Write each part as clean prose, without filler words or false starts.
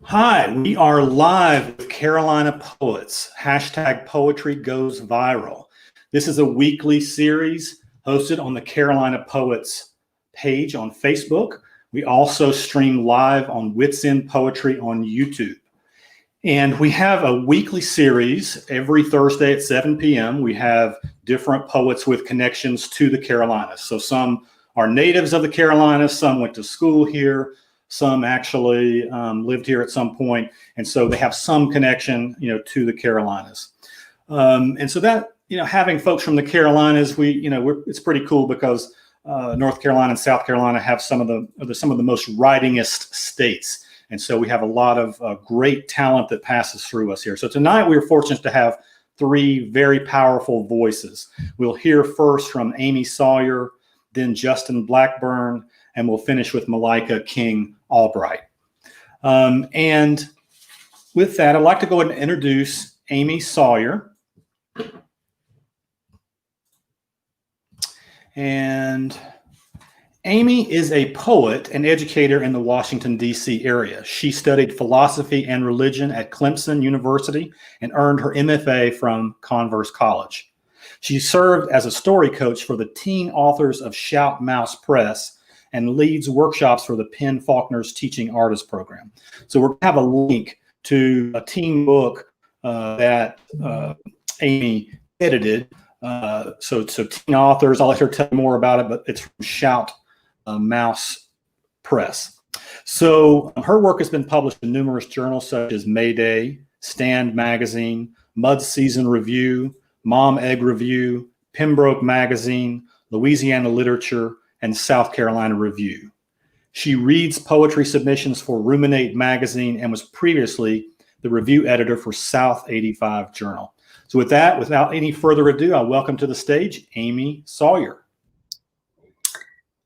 Hi, we are live with Carolina Poets. Hashtag poetry goes viral. This is a weekly series hosted on the Carolina Poets page on Facebook. We also stream live on Wits in Poetry on YouTube. And we have a weekly series every Thursday at 7 p.m. We have different poets with connections to the Carolinas. So some are natives of the Carolinas, some went to school here, some actually lived here at some point, and so they have some connection, to the Carolinas. And so that, having folks from the Carolinas, it's pretty cool because North Carolina and South Carolina have some of the most writingest states, and so we have a lot of great talent that passes through us here. So tonight we are fortunate to have three very powerful voices. We'll hear first from Amy Sawyer, then Justin Blackburn, and we'll finish with Malaika King Albrecht. And with that, I'd like to go ahead and introduce Amy Sawyer. And Amy is a poet and educator in the Washington, D.C. area. She studied philosophy and religion at Clemson University and earned her MFA from Converse College. She served as a story coach for the teen authors of Shout Mouse Press and leads workshops for the Penn Faulkner's Teaching Artist Program. So we're going to have a link to a teen book that Amy edited. So teen authors, I'll let her tell you more about it, but it's from Shout Mouse Press. So her work has been published in numerous journals such as Mayday, Stand Magazine, Mud Season Review, Mom Egg Review, Pembroke Magazine, Louisiana Literature, and South Carolina Review. She reads poetry submissions for Ruminate Magazine and was previously the review editor for South 85 Journal. So with that, without any further ado, I welcome to the stage Amy Sawyer.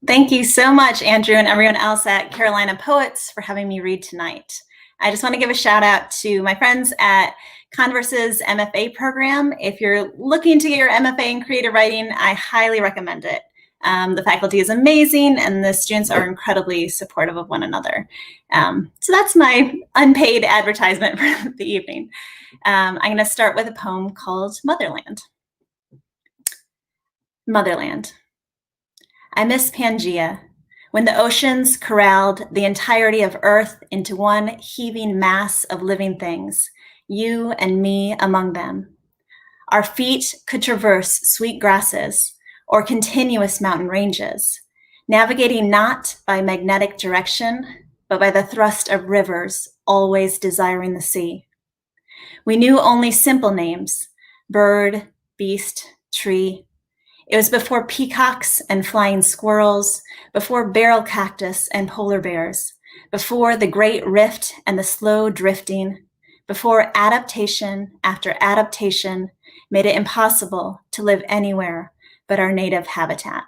Thank you so much, Andrew, and everyone else at Carolina Poets for having me read tonight. I just want to give a shout out to my friends at Converse's MFA program. If you're looking to get your MFA in creative writing, I highly recommend it. The faculty is amazing and the students are incredibly supportive of one another. So that's my unpaid advertisement for the evening. I'm going to start with a poem called Motherland. Motherland. I miss Pangea, when the oceans corralled the entirety of Earth into one heaving mass of living things, you and me among them. Our feet could traverse sweet grasses or continuous mountain ranges, navigating not by magnetic direction, but by the thrust of rivers, always desiring the sea. We knew only simple names, bird, beast, tree. It was before peacocks and flying squirrels, before barrel cactus and polar bears, before the great rift and the slow drifting, before adaptation after adaptation made it impossible to live anywhere but our native habitat.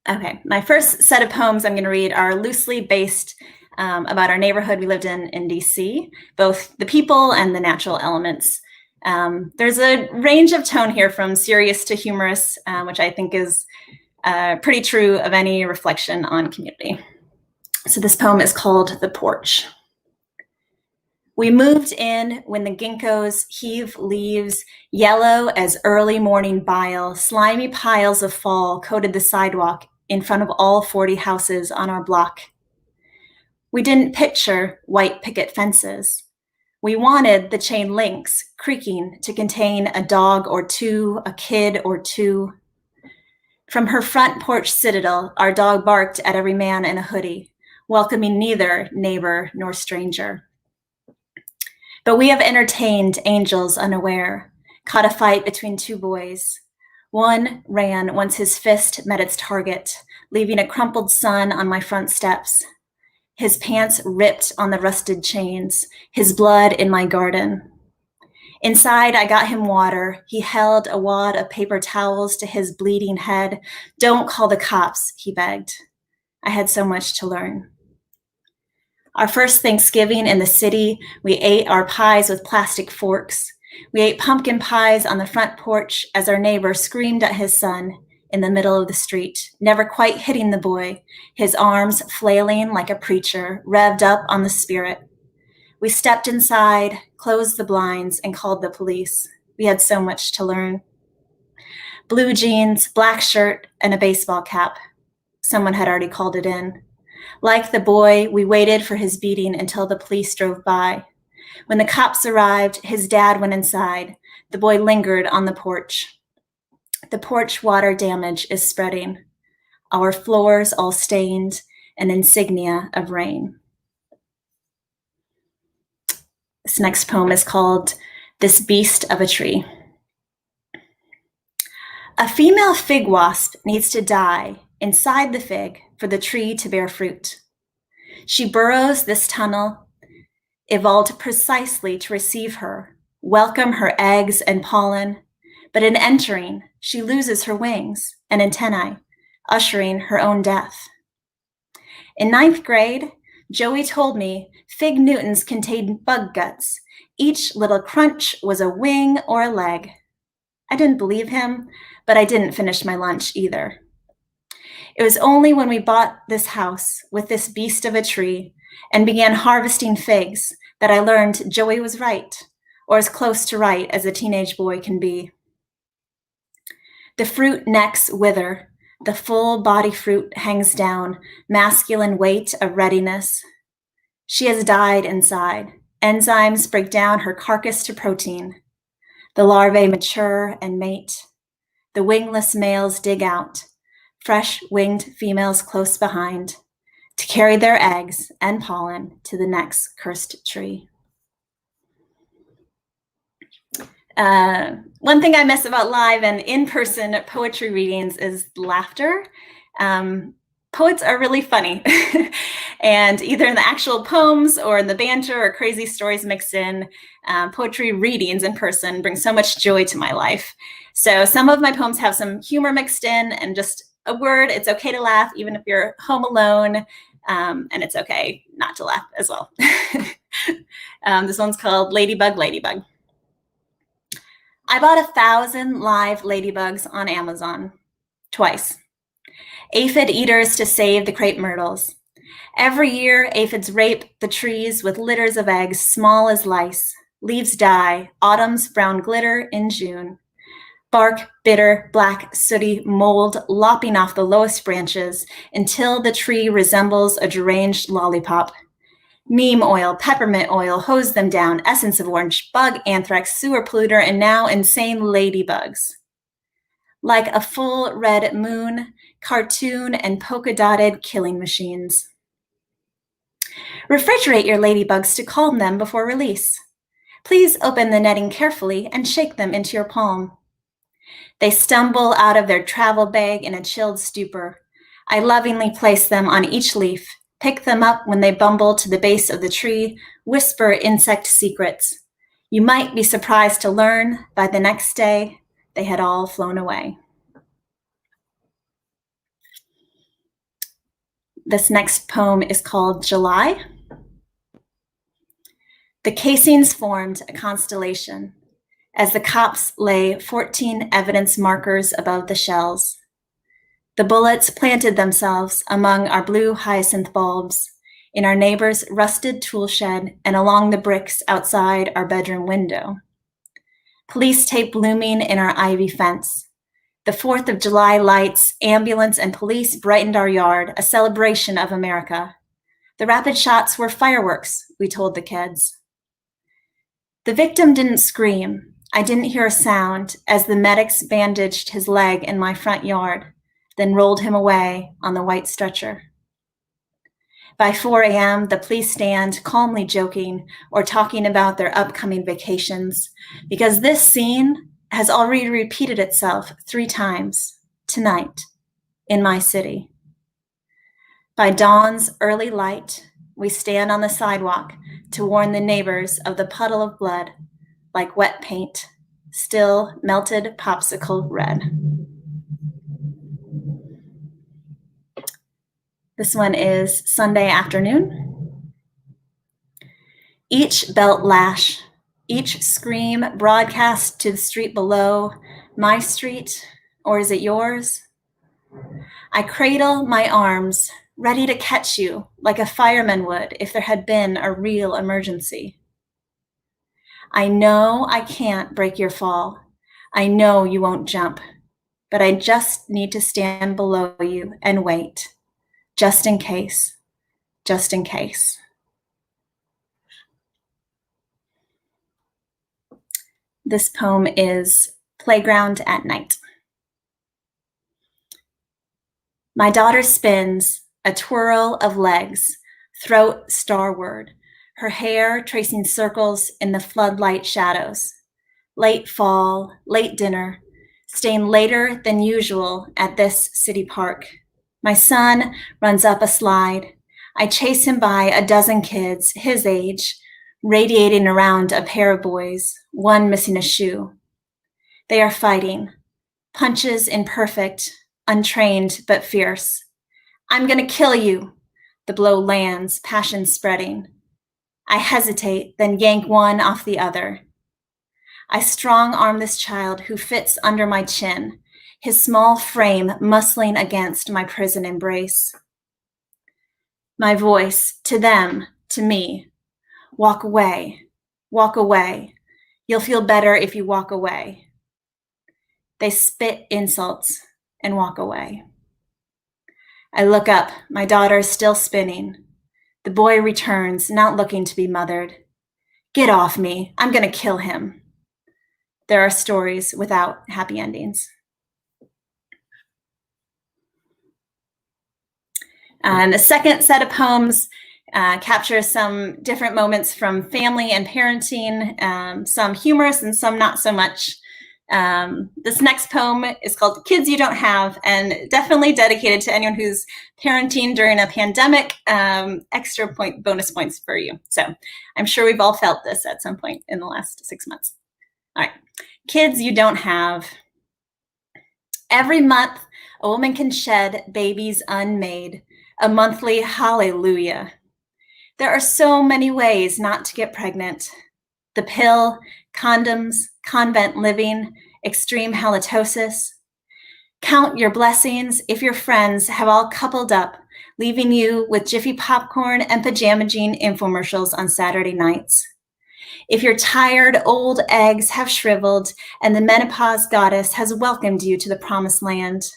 Okay, my first set of poems I'm going to read are loosely based about our neighborhood we lived in DC, both the people and the natural elements. There's a range of tone here from serious to humorous, which I think is pretty true of any reflection on community. So this poem is called The Porch. We moved in when the ginkgos heave leaves, yellow as early morning bile. Slimy piles of fall coated the sidewalk in front of all 40 houses on our block. We didn't picture white picket fences. We wanted the chain links creaking to contain a dog or two, a kid or two. From her front porch citadel, our dog barked at every man in a hoodie, welcoming neither neighbor nor stranger. But we have entertained angels unaware, caught a fight between two boys. One ran once his fist met its target, leaving a crumpled son on my front steps. His pants ripped on the rusted chains, his blood in my garden. Inside, I got him water. He held a wad of paper towels to his bleeding head. Don't call the cops, he begged. I had so much to learn. Our first Thanksgiving in the city, we ate our pies with plastic forks. We ate pumpkin pies on the front porch as our neighbor screamed at his son, in the middle of the street, never quite hitting the boy, his arms flailing like a preacher, revved up on the spirit. We stepped inside, closed the blinds, and called the police. We had so much to learn. Blue jeans, black shirt, and a baseball cap. Someone had already called it in. Like the boy, we waited for his beating until the police drove by. When the cops arrived, his dad went inside. The boy lingered on the porch. The porch water damage is spreading. Our floors all stained, an insignia of rain. This next poem is called This Beast of a Tree. A female fig wasp needs to die inside the fig for the tree to bear fruit. She burrows this tunnel, evolved precisely to receive her, welcome her eggs and pollen, but in entering, she loses her wings and antennae, ushering her own death. In 9th grade, Joey told me fig Newtons contained bug guts. Each little crunch was a wing or a leg. I didn't believe him, but I didn't finish my lunch either. It was only when we bought this house with this beast of a tree and began harvesting figs that I learned Joey was right, or as close to right as a teenage boy can be. The fruit necks wither. The full body fruit hangs down, masculine weight of readiness. She has died inside. Enzymes break down her carcass to protein. The larvae mature and mate. The wingless males dig out, fresh-winged females close behind, to carry their eggs and pollen to the next cursed tree. One thing I miss about live and in-person poetry readings is laughter. Poets are really funny. And either in the actual poems or in the banter or crazy stories mixed in, poetry readings in person bring so much joy to my life. So some of my poems have some humor mixed in and just a word. It's okay to laugh even if you're home alone, and it's okay not to laugh as well. This one's called Ladybug, Ladybug. I bought 1,000 live ladybugs on Amazon, twice. Aphid eaters to save the crepe myrtles. Every year, aphids rape the trees with litters of eggs small as lice. Leaves die, autumn's brown glitter in June. Bark, bitter, black, sooty mold lopping off the lowest branches until the tree resembles a deranged lollipop. Neem oil, peppermint oil, hose them down, essence of orange, bug, anthrax, sewer polluter, and now insane ladybugs. Like a full red moon, cartoon and polka-dotted killing machines. Refrigerate your ladybugs to calm them before release. Please open the netting carefully and shake them into your palm. They stumble out of their travel bag in a chilled stupor. I lovingly place them on each leaf, pick them up when they bumble to the base of the tree, whisper insect secrets. You might be surprised to learn by the next day they had all flown away. This next poem is called July. The casings formed a constellation as the cops lay 14 evidence markers above the shells. The bullets planted themselves among our blue hyacinth bulbs, in our neighbor's rusted tool shed, and along the bricks outside our bedroom window. Police tape blooming in our ivy fence. The 4th of July lights, ambulance, and police brightened our yard, a celebration of America. The rapid shots were fireworks, we told the kids. The victim didn't scream. I didn't hear a sound as the medics bandaged his leg in my front yard, then rolled him away on the white stretcher. By 4 a.m., the police stand calmly joking or talking about their upcoming vacations, because this scene has already repeated itself 3 times tonight in my city. By dawn's early light, we stand on the sidewalk to warn the neighbors of the puddle of blood, like wet paint, still melted popsicle red. This one is Sunday afternoon. Each belt lash, each scream broadcast to the street below, my street, or is it yours? I cradle my arms, ready to catch you like a fireman would if there had been a real emergency. I know I can't break your fall. I know you won't jump, but I just need to stand below you and wait, just in case, just in case. This poem is Playground at Night. My daughter spins, a twirl of legs, throat starward, her hair tracing circles in the floodlight shadows. Late fall, late dinner, staying later than usual at this city park. My son runs up a slide. I chase him by a dozen kids his age, radiating around a pair of boys, one missing a shoe. They are fighting, punches imperfect, untrained but fierce. I'm gonna kill you. The blow lands, passion spreading. I hesitate, then yank one off the other. I strong arm this child who fits under my chin, his small frame muscling against my prison embrace. My voice to them, to me, walk away, walk away. You'll feel better if you walk away. They spit insults and walk away. I look up, my daughter is still spinning. The boy returns, not looking to be mothered. Get off me, I'm gonna kill him. There are stories without happy endings. And the second set of poems captures some different moments from family and parenting, some humorous and some not so much. This next poem is called Kids You Don't Have, and definitely dedicated to anyone who's parenting during a pandemic. Extra bonus points for you. So I'm sure we've all felt this at some point in the last 6 months. All right, kids you don't have. Every month, a woman can shed babies unmade, a monthly hallelujah. There are so many ways not to get pregnant. The pill, condoms, convent living, extreme halitosis. Count your blessings if your friends have all coupled up, leaving you with Jiffy popcorn and pajama jean infomercials on Saturday nights. If your tired old eggs have shriveled and the menopause goddess has welcomed you to the promised land.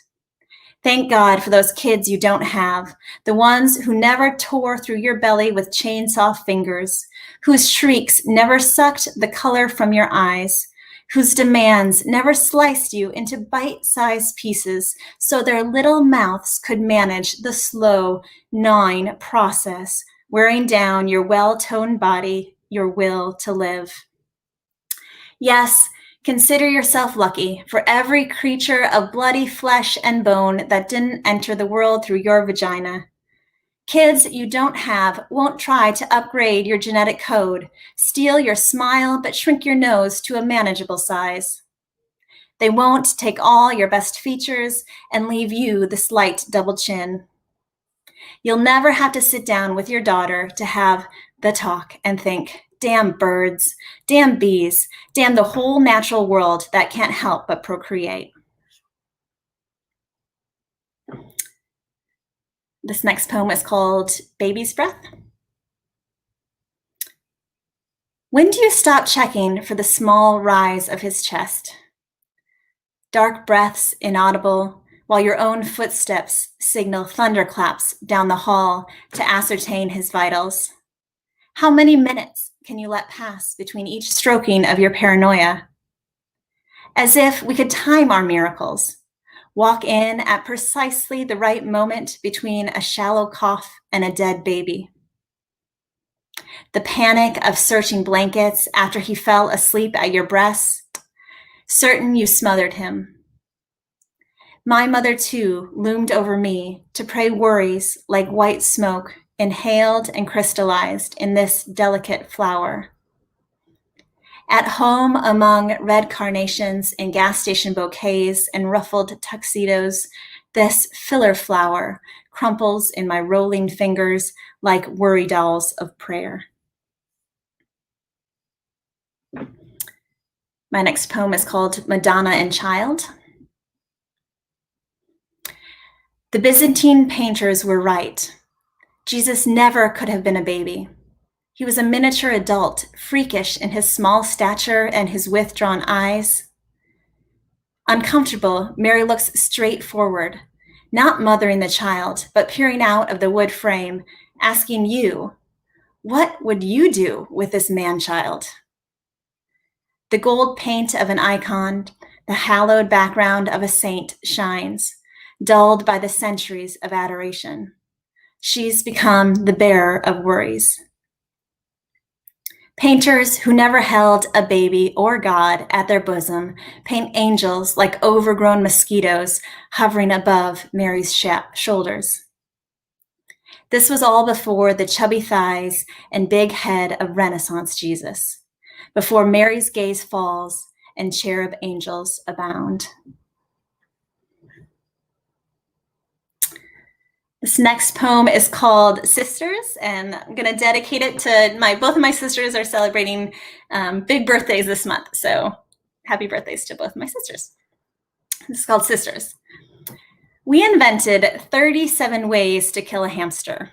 Thank God for those kids you don't have, the ones who never tore through your belly with chainsaw fingers, whose shrieks never sucked the color from your eyes, whose demands never sliced you into bite-sized pieces so their little mouths could manage the slow, gnawing process, wearing down your well-toned body, your will to live. Yes, consider yourself lucky for every creature of bloody flesh and bone that didn't enter the world through your vagina. Kids you don't have won't try to upgrade your genetic code, steal your smile, but shrink your nose to a manageable size. They won't take all your best features and leave you the slight double chin. You'll never have to sit down with your daughter to have the talk and think, damn birds, damn bees, damn the whole natural world that can't help but procreate. This next poem is called Baby's Breath. When do you stop checking for the small rise of his chest? Dark breaths inaudible, while your own footsteps signal thunderclaps down the hall to ascertain his vitals. How many minutes can you let pass between each stroking of your paranoia? As if we could time our miracles, walk in at precisely the right moment between a shallow cough and a dead baby. The panic of searching blankets after he fell asleep at your breasts, certain you smothered him. My mother too loomed over me to pray worries like white smoke inhaled and crystallized in this delicate flower. At home among red carnations in gas station bouquets and ruffled tuxedos, this filler flower crumples in my rolling fingers like worry dolls of prayer. My next poem is called Madonna and Child. The Byzantine painters were right. Jesus never could have been a baby. He was a miniature adult, freakish in his small stature and his withdrawn eyes. Uncomfortable, Mary looks straight forward, not mothering the child, but peering out of the wood frame, asking you, what would you do with this man-child? The gold paint of an icon, the hallowed background of a saint shines, dulled by the centuries of adoration. She's become the bearer of worries. Painters who never held a baby or God at their bosom paint angels like overgrown mosquitoes hovering above Mary's shoulders. This was all before the chubby thighs and big head of Renaissance Jesus, before Mary's gaze falls and cherub angels abound. This next poem is called Sisters, and I'm going to dedicate it to both of my sisters are celebrating big birthdays this month, so happy birthdays to both of my sisters. This is called Sisters. We invented 37 ways to kill a hamster.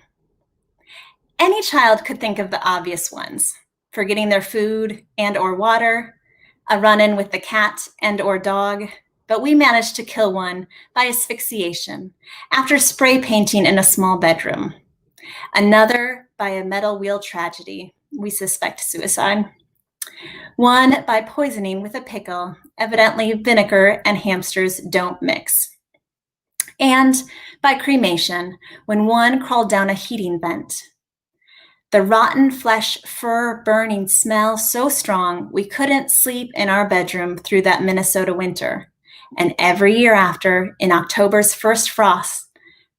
Any child could think of the obvious ones: forgetting their food and or water, a run-in with the cat and or dog, but we managed to kill one by asphyxiation after spray painting in a small bedroom. Another by a metal wheel tragedy. We suspect suicide. One by poisoning with a pickle. Evidently, vinegar and hamsters don't mix. And by cremation, when one crawled down a heating vent. The rotten flesh, fur, burning smell so strong we couldn't sleep in our bedroom through that Minnesota winter. And every year after, in October's first frost,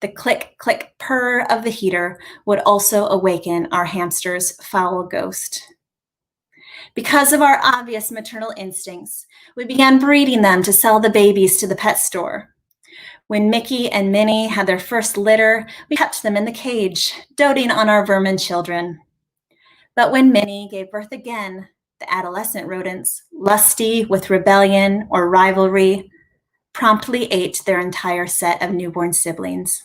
the click, click, purr of the heater would also awaken our hamster's foul ghost. Because of our obvious maternal instincts, we began breeding them to sell the babies to the pet store. When Mickey and Minnie had their first litter, we kept them in the cage, doting on our vermin children. But when Minnie gave birth again, the adolescent rodents, lusty with rebellion or rivalry, promptly ate their entire set of newborn siblings.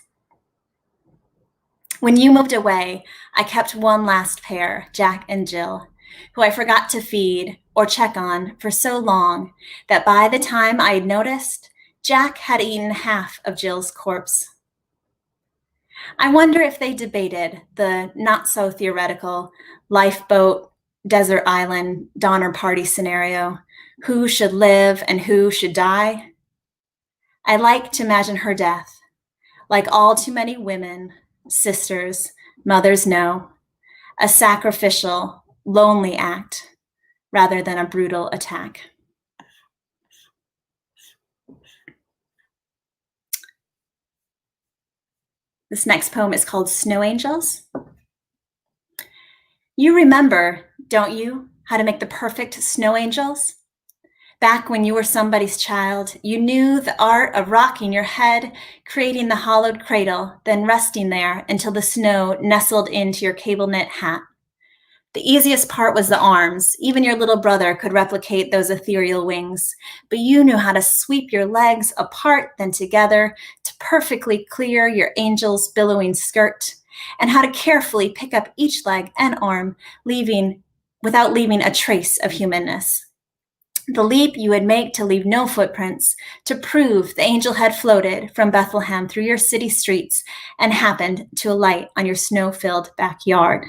When you moved away, I kept one last pair, Jack and Jill, who I forgot to feed or check on for so long that by the time I had noticed, Jack had eaten half of Jill's corpse. I wonder if they debated the not-so-theoretical lifeboat, desert island, Donner Party scenario, who should live and who should die. I like to imagine her death, like all too many women, sisters, mothers know, a sacrificial, lonely act rather than a brutal attack. This next poem is called Snow Angels. You remember, don't you, how to make the perfect snow angels? Back when you were somebody's child, you knew the art of rocking your head, creating the hollowed cradle, then resting there until the snow nestled into your cable knit hat. The easiest part was the arms. Even your little brother could replicate those ethereal wings, but you knew how to sweep your legs apart, then together, to perfectly clear your angel's billowing skirt, and how to carefully pick up each leg and arm, without leaving a trace of humanness. The leap you would make to leave no footprints, to prove the angel had floated from Bethlehem through your city streets and happened to alight on your snow-filled backyard.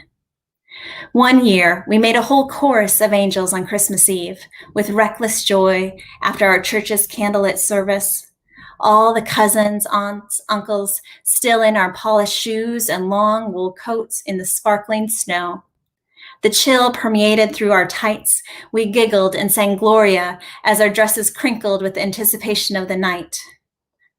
One year, we made a whole chorus of angels on Christmas Eve with reckless joy after our church's candlelit service. All the cousins, aunts, uncles, still in our polished shoes and long wool coats in the sparkling snow. The chill permeated through our tights. We giggled and sang Gloria as our dresses crinkled with anticipation of the night.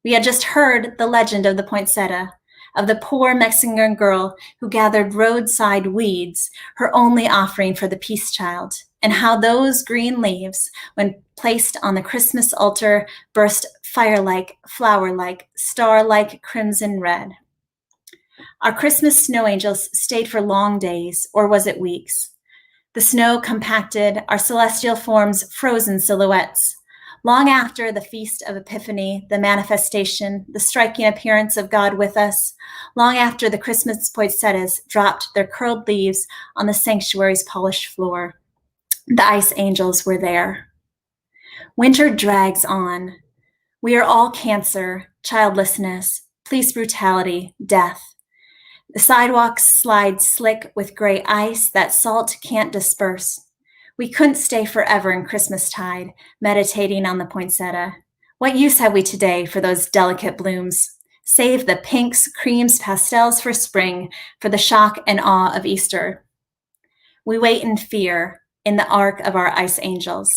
We had just heard the legend of the poinsettia, of the poor Mexican girl who gathered roadside weeds, her only offering for the peace child, and how those green leaves, when placed on the Christmas altar, burst fire-like, flower-like, star-like crimson red. Our Christmas snow angels stayed for long days, or was it weeks? The snow compacted, our celestial forms frozen silhouettes, Long after the Feast of Epiphany, the manifestation, the striking appearance of God with us, long after the Christmas poinsettias dropped their curled leaves on the sanctuary's polished floor, the ice angels were there. Winter drags on. We are all cancer, childlessness, police brutality, death. The sidewalks slide slick with gray ice that salt can't disperse. We couldn't stay forever in Christmastide, meditating on the poinsettia. What use have we today for those delicate blooms? Save the pinks, creams, pastels for spring, for the shock and awe of Easter. We wait in fear, in the ark of our ice angels.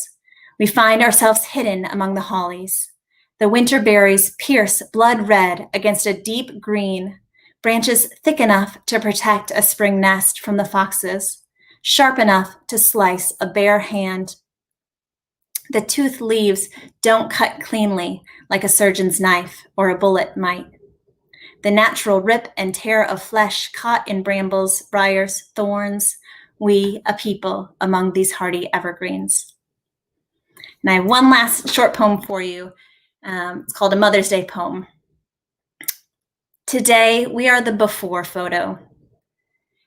We find ourselves hidden among the hollies. The winter berries pierce blood red against a deep green, branches thick enough to protect a spring nest from the foxes, sharp enough to slice a bare hand. The toothed leaves don't cut cleanly like a surgeon's knife or a bullet might. The natural rip and tear of flesh caught in brambles, briars, thorns, we, a people, among these hardy evergreens. And I have one last short poem for you. It's called a Mother's Day poem. Today, we are the before photo.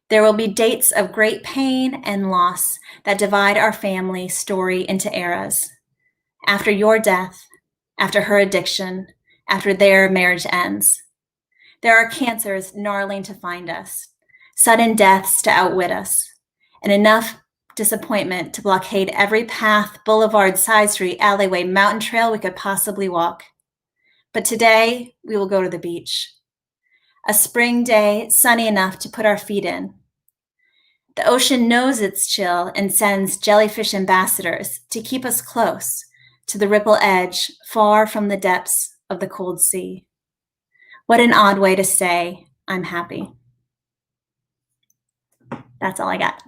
There will be dates of great pain and loss that divide our family story into eras. After your death, after her addiction, after their marriage ends. There are cancers gnarling to find us, sudden deaths to outwit us, and enough disappointment to blockade every path, boulevard, side street, alleyway, mountain trail we could possibly walk. But today, we will go to the beach. A spring day, sunny enough to put our feet in. The ocean knows it's chill and sends jellyfish ambassadors to keep us close to the ripple edge, far from the depths of the cold sea. What an odd way to say, I'm happy. That's all I got.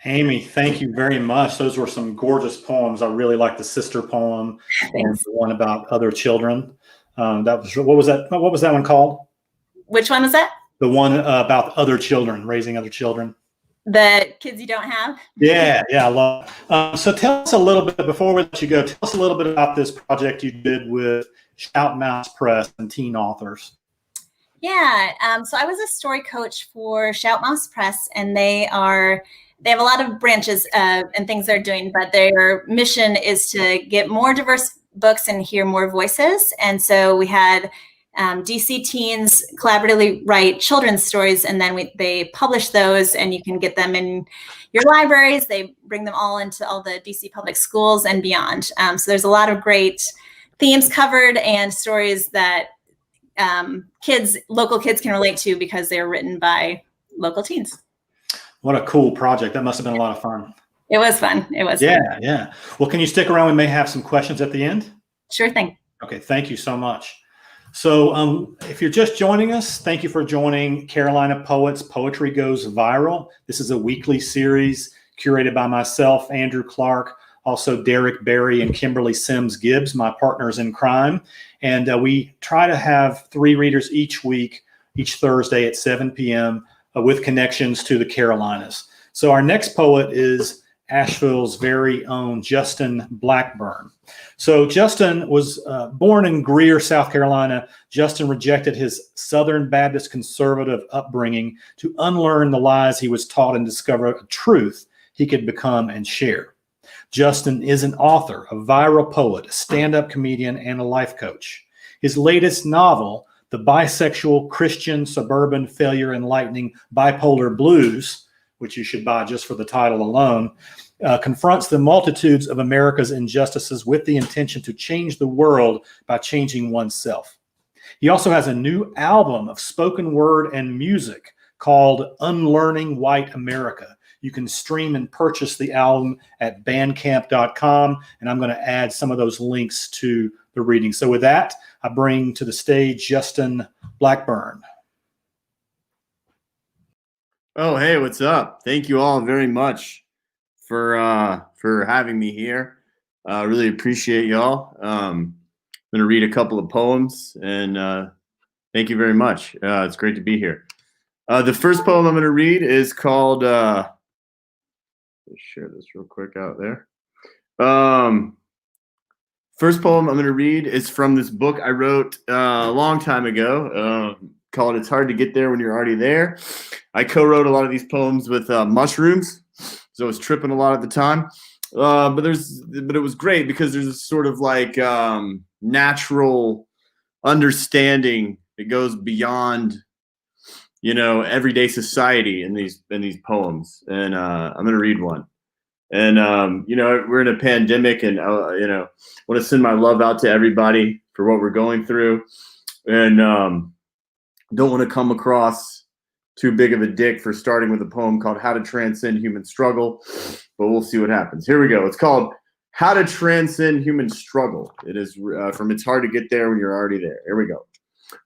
Amy, thank you very much. Those were some gorgeous poems. I really like the sister poem and the one about other children. What was that one called? Which one was that? The one about other children, raising other children. The kids you don't have? Yeah, I love it. So tell us a little bit, before we let you go, tell us a little bit about this project you did with Shout Mouse Press and teen authors. Yeah, so I was a story coach for Shout Mouse Press, and they have a lot of branches and things they're doing, but their mission is to get more diverse books and hear more voices. And so we had DC teens collaboratively write children's stories, and then they publish those, and you can get them in your libraries. They bring them all into all the DC public schools and beyond. So there's a lot of great themes covered and stories that local kids can relate to because they're written by local teens. What a cool project. That must have been a lot of fun. It was fun. It was fun. Fun. Yeah. Well, can you stick around? We may have some questions at the end. Sure thing. Okay. Thank you so much. So if you're just joining us, thank you for joining Carolina Poets Poetry Goes Viral. This is a weekly series curated by myself, Andrew Clark, also Derek Berry and Kimberly Sims Gibbs, my partners in crime. And we try to have 3 readers each week, each Thursday at 7 p.m. With connections to the Carolinas. So our next poet is Asheville's very own Justin Blackburn. So Justin was born in Greer, South Carolina. Justin rejected his Southern Baptist conservative upbringing to unlearn the lies he was taught and discover a truth he could become and share. Justin is an author, a viral poet, a stand-up comedian, and a life coach. His latest novel, The Bisexual Christian Suburban Failure Enlightening Bipolar Blues, which you should buy just for the title alone, confronts the multitudes of America's injustices with the intention to change the world by changing oneself. He also has a new album of spoken word and music called Unlearning White America. You can stream and purchase the album at bandcamp.com, and I'm going to add some of those links to the reading. So with that, I bring to the stage Justin Blackburn. Oh, hey, what's up? Thank you all very much for having me here. Really appreciate y'all. I'm going to read a couple of poems, and thank you very much. It's great to be here. The first poem I'm going to read is called, let's share this real quick out there. First poem I'm going to read is from this book I wrote a long time ago called It's Hard to Get There When You're Already There. I co-wrote a lot of these poems with mushrooms, so I was tripping a lot at the time. But it was great because there's a sort of like natural understanding that goes beyond, everyday society in these poems. And I'm going to read one. And, we're in a pandemic, and, want to send my love out to everybody for what we're going through. And don't want to come across too big of a dick for starting with a poem called How to Transcend Human Struggle, but we'll see what happens. Here we go. It's called How to Transcend Human Struggle. It is from It's Hard to Get There When You're Already There. Here we go.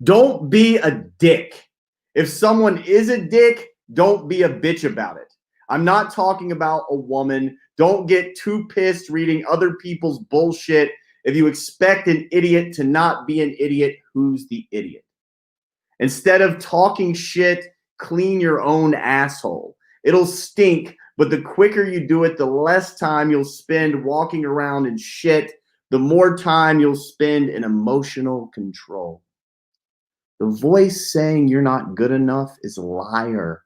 Don't be a dick. If someone is a dick, don't be a bitch about it. I'm not talking about a woman. Don't get too pissed reading other people's bullshit. If you expect an idiot to not be an idiot, who's the idiot? Instead of talking shit, clean your own asshole. It'll stink, but the quicker you do it, the less time you'll spend walking around in shit, the more time you'll spend in emotional control. The voice saying you're not good enough is a liar.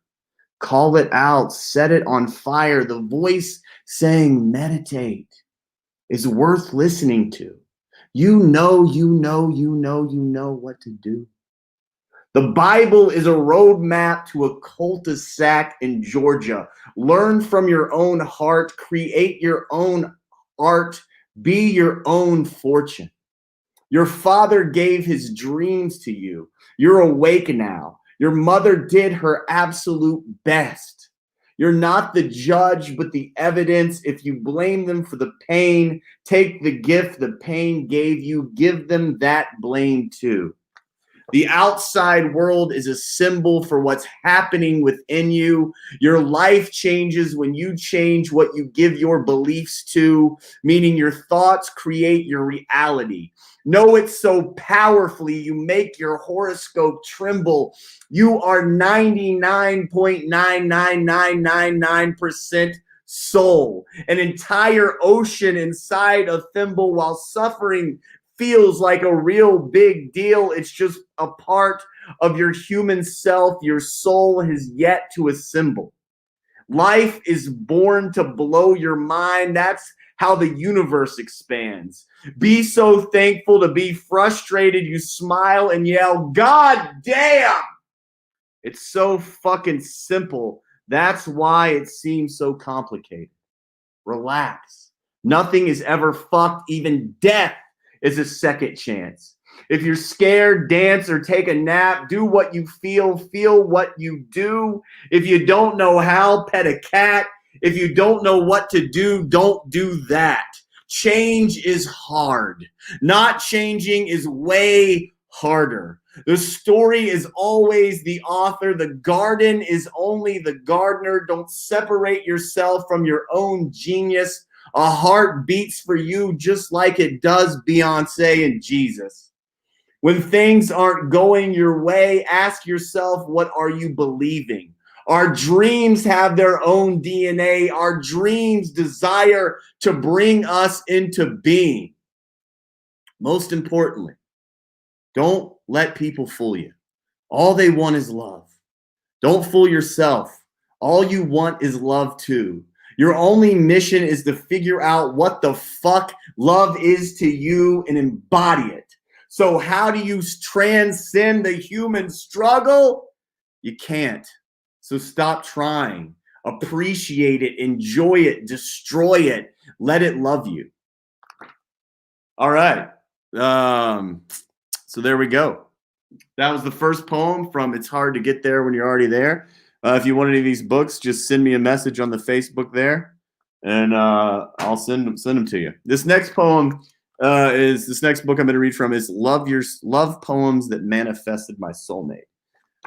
Call it out, set it on fire. The voice saying meditate is worth listening to. You know what to do. The Bible is a roadmap to a cul-de-sac in Georgia. Learn from your own heart, create your own art, be your own fortune. Your father gave his dreams to you. You're awake now. Your mother did her absolute best. You're not the judge, but the evidence. If you blame them for the pain, take the gift the pain gave you, give them that blame too. The outside world is a symbol for what's happening within you. Your life changes when you change what you give your beliefs to, meaning your thoughts create your reality. Know it so powerfully, you make your horoscope tremble. You are 99.99999% soul, an entire ocean inside a thimble. While suffering feels like a real big deal, it's just a part of your human self your soul has yet to assemble. Life is born to blow your mind. That's how the universe expands. Be so thankful to be frustrated. You smile and yell, God damn! It's so fucking simple. That's why it seems so complicated. Relax. Nothing is ever fucked. Even death is a second chance. If you're scared, dance or take a nap. Do what you feel what you do. If you don't know how, pet a cat. If you don't know what to do, don't do that. Change is hard. Not changing is way harder. The story is always the author. The garden is only the gardener. Don't separate yourself from your own genius. A heart beats for you just like it does Beyonce and Jesus. When things aren't going your way, ask yourself, what are you believing? Our dreams have their own DNA. Our dreams desire to bring us into being. Most importantly, don't let people fool you. All they want is love. Don't fool yourself. All you want is love too. Your only mission is to figure out what the fuck love is to you and embody it. So how do you transcend the human struggle? You can't. So stop trying. Appreciate it. Enjoy it. Destroy it. Let it love you. All right. So there we go. That was the first poem from It's Hard to Get There When You're Already There. If you want any of these books, just send me a message on the Facebook there, and I'll send them to you. This next poem this next book I'm going to read from is Love Poems That Manifested My Soulmate.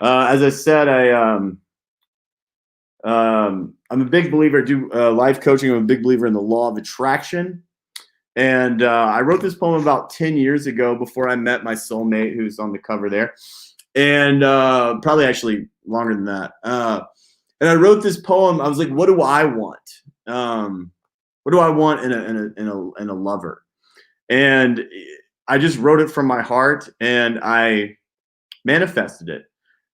As I said, I'm a big believer. I do life coaching. I'm a big believer in the law of attraction. And I wrote this poem about 10 years ago before I met my soulmate, who's on the cover there. And probably actually longer than that. And I wrote this poem. I was like, what do I want? What do I want in a lover? And I just wrote it from my heart and I manifested it.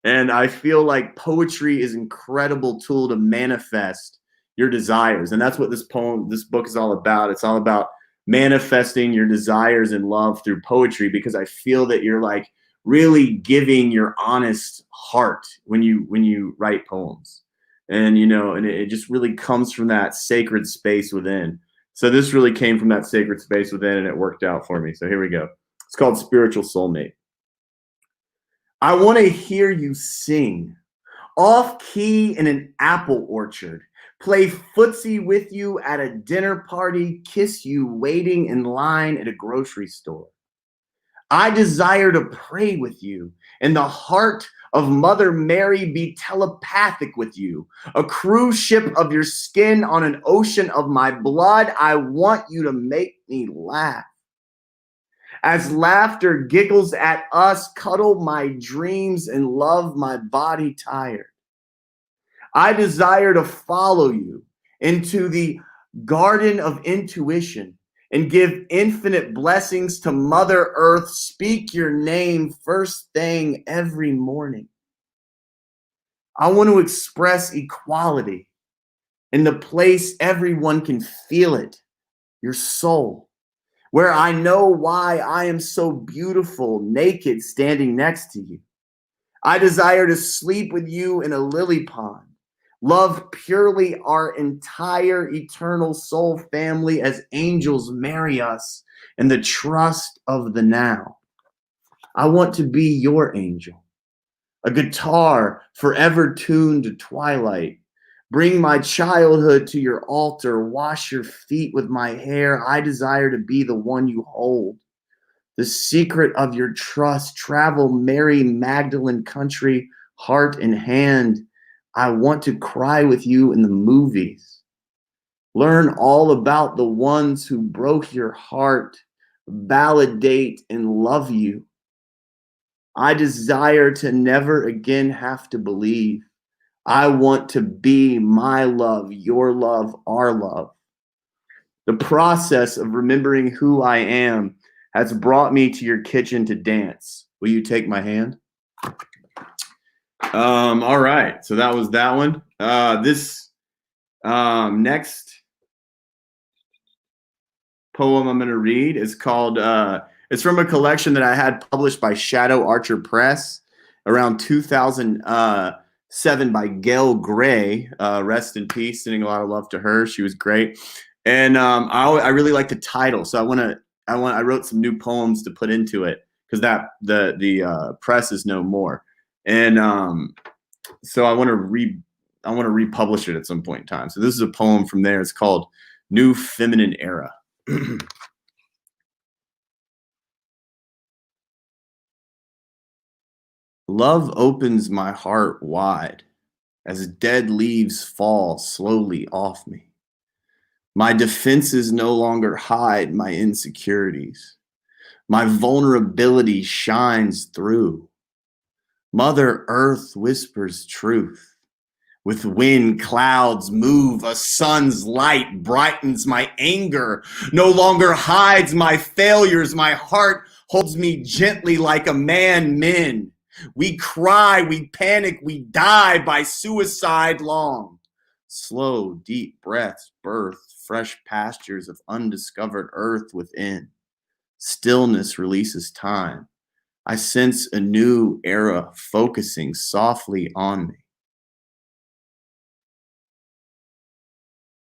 And I feel like poetry is an incredible tool to manifest your desires. And that's what this book is all about. It's all about manifesting your desires and love through poetry, because I feel that you're like really giving your honest heart when you write poems. And, you know, and it just really comes from that sacred space within. So this really came from that sacred space within, and it worked out for me. So here we go. It's called Spiritual Soulmate. I want to hear you sing off key in an apple orchard, play footsie with you at a dinner party, kiss you waiting in line at a grocery store. I desire to pray with you, and the heart of Mother Mary be telepathic with you. A cruise ship of your skin on an ocean of my blood. I want you to make me laugh. As laughter giggles at us, cuddle my dreams and love my body tired. I desire to follow you into the garden of intuition and give infinite blessings to Mother Earth. Speak your name first thing every morning. I want to express equality in the place everyone can feel it, your soul, where I know why I am so beautiful, naked, standing next to you. I desire to sleep with you in a lily pond. Love purely our entire eternal soul family as angels marry us in the trust of the now. I want to be your angel, a guitar forever tuned to twilight. Bring my childhood to your altar, wash your feet with my hair. I desire to be the one you hold. The secret of your trust, travel Mary Magdalene country, heart in hand. I want to cry with you in the movies. Learn all about the ones who broke your heart, validate and love you. I desire to never again have to believe. I want to be my love, your love, our love. The process of remembering who I am has brought me to your kitchen to dance. Will you take my hand? All right. So that was that one. This next poem I'm going to read is called, it's from a collection that I had published by Shadow Archer Press around 2007 by Gail Gray. Rest in peace. Sending a lot of love to her. She was great. And I really like the title. So I wrote some new poems to put into it because the press is no more. And so I want to republish it at some point in time. So this is a poem from there. It's called New Feminine Era. Love opens my heart wide as dead leaves fall slowly off me. My defenses no longer hide my insecurities. My vulnerability shines through. Mother Earth whispers truth. With wind, clouds move, a sun's light brightens my anger, no longer hides my failures. My heart holds me gently like a man men. We cry, we panic, we die by suicide long. Slow, deep breaths birth fresh pastures of undiscovered earth within. Stillness releases time. I sense a new era focusing softly on me.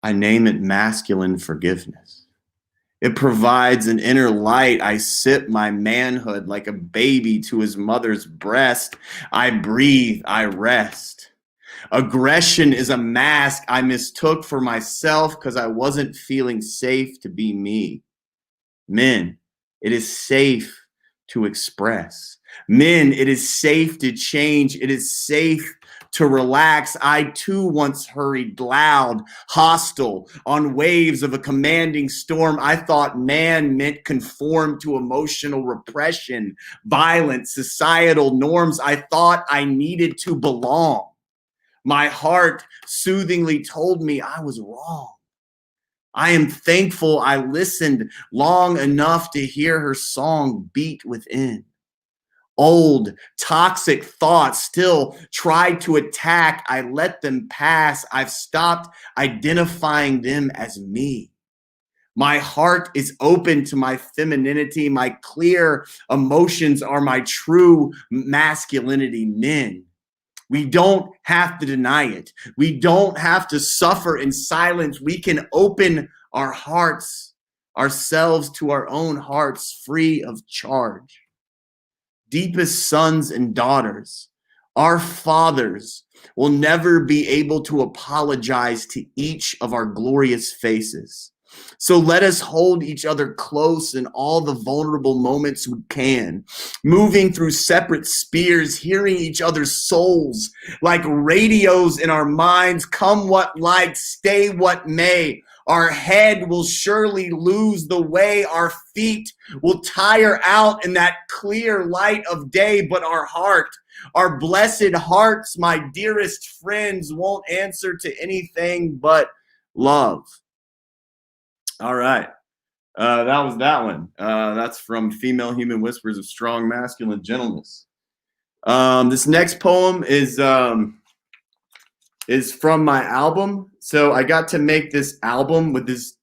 I name it masculine forgiveness. It provides an inner light. I sip my manhood like a baby to his mother's breast. I breathe, I rest. Aggression is a mask I mistook for myself because I wasn't feeling safe to be me. Men, it is safe to express. Men, it is safe to change. It is safe to relax. I too once hurried loud, hostile, on waves of a commanding storm. I thought man meant conform to emotional repression, violence, societal norms. I thought I needed to belong. My heart soothingly told me I was wrong. I am thankful I listened long enough to hear her song beat within. Old, toxic thoughts still tried to attack. I let them pass. I've stopped identifying them as me. My heart is open to my femininity. My clear emotions are my true masculinity. Men, we don't have to deny it. We don't have to suffer in silence. We can open our hearts, ourselves to our own hearts, free of charge. Deepest sons and daughters, our fathers will never be able to apologize to each of our glorious faces. So let us hold each other close in all the vulnerable moments we can, moving through separate spheres, hearing each other's souls like radios in our minds. Come what like, stay what may. Our head will surely lose the way. Our feet will tire out in that clear light of day. But our heart, our blessed hearts, my dearest friends, won't answer to anything but love. All right. That was that one. That's from Female Human Whispers of Strong Masculine Gentleness. This next poem is from my album. So I got to make this album with this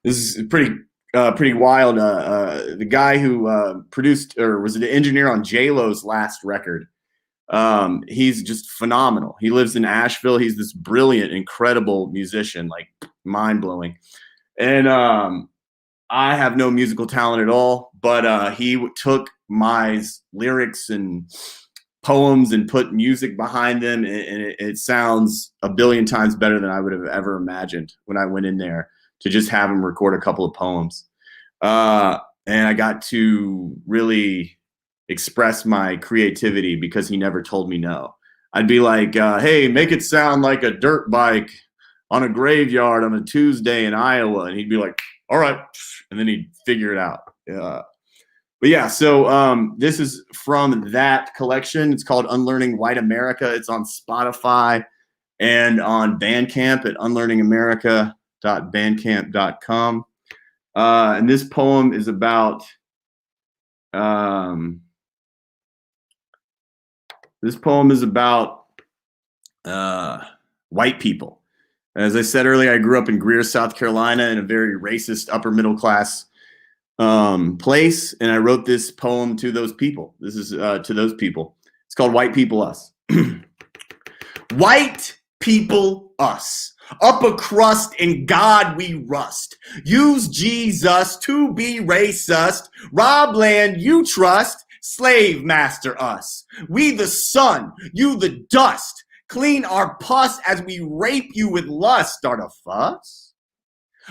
is pretty wild. The guy who produced or was the engineer on J-Lo's last record. He's just phenomenal. He lives in Asheville. He's this brilliant, incredible musician, like mind-blowing. And I have no musical talent at all, but he took my lyrics and poems and put music behind them, and it sounds a billion times better than I would have ever imagined when I went in there to just have him record a couple of poems. And I got to really express my creativity because he never told me no. I'd be like, hey, make it sound like a dirt bike on a graveyard on a Tuesday in Iowa. And he'd be like, all right. And then he'd figure it out. But yeah, so this is from that collection. It's called Unlearning White America. It's on Spotify and on Bandcamp at unlearningamerica.bandcamp.com. And this poem is about white people. As I said earlier, I grew up in Greer, South Carolina, in a very racist upper middle class place, and I wrote this poem to those people. This is to those people. It's called White People Us. White people us. Up a crust in God we rust. Use Jesus to be racist. Rob land you trust. Slave master us. We the sun, you the dust. Clean our pus as we rape you with lust. Start a fuss?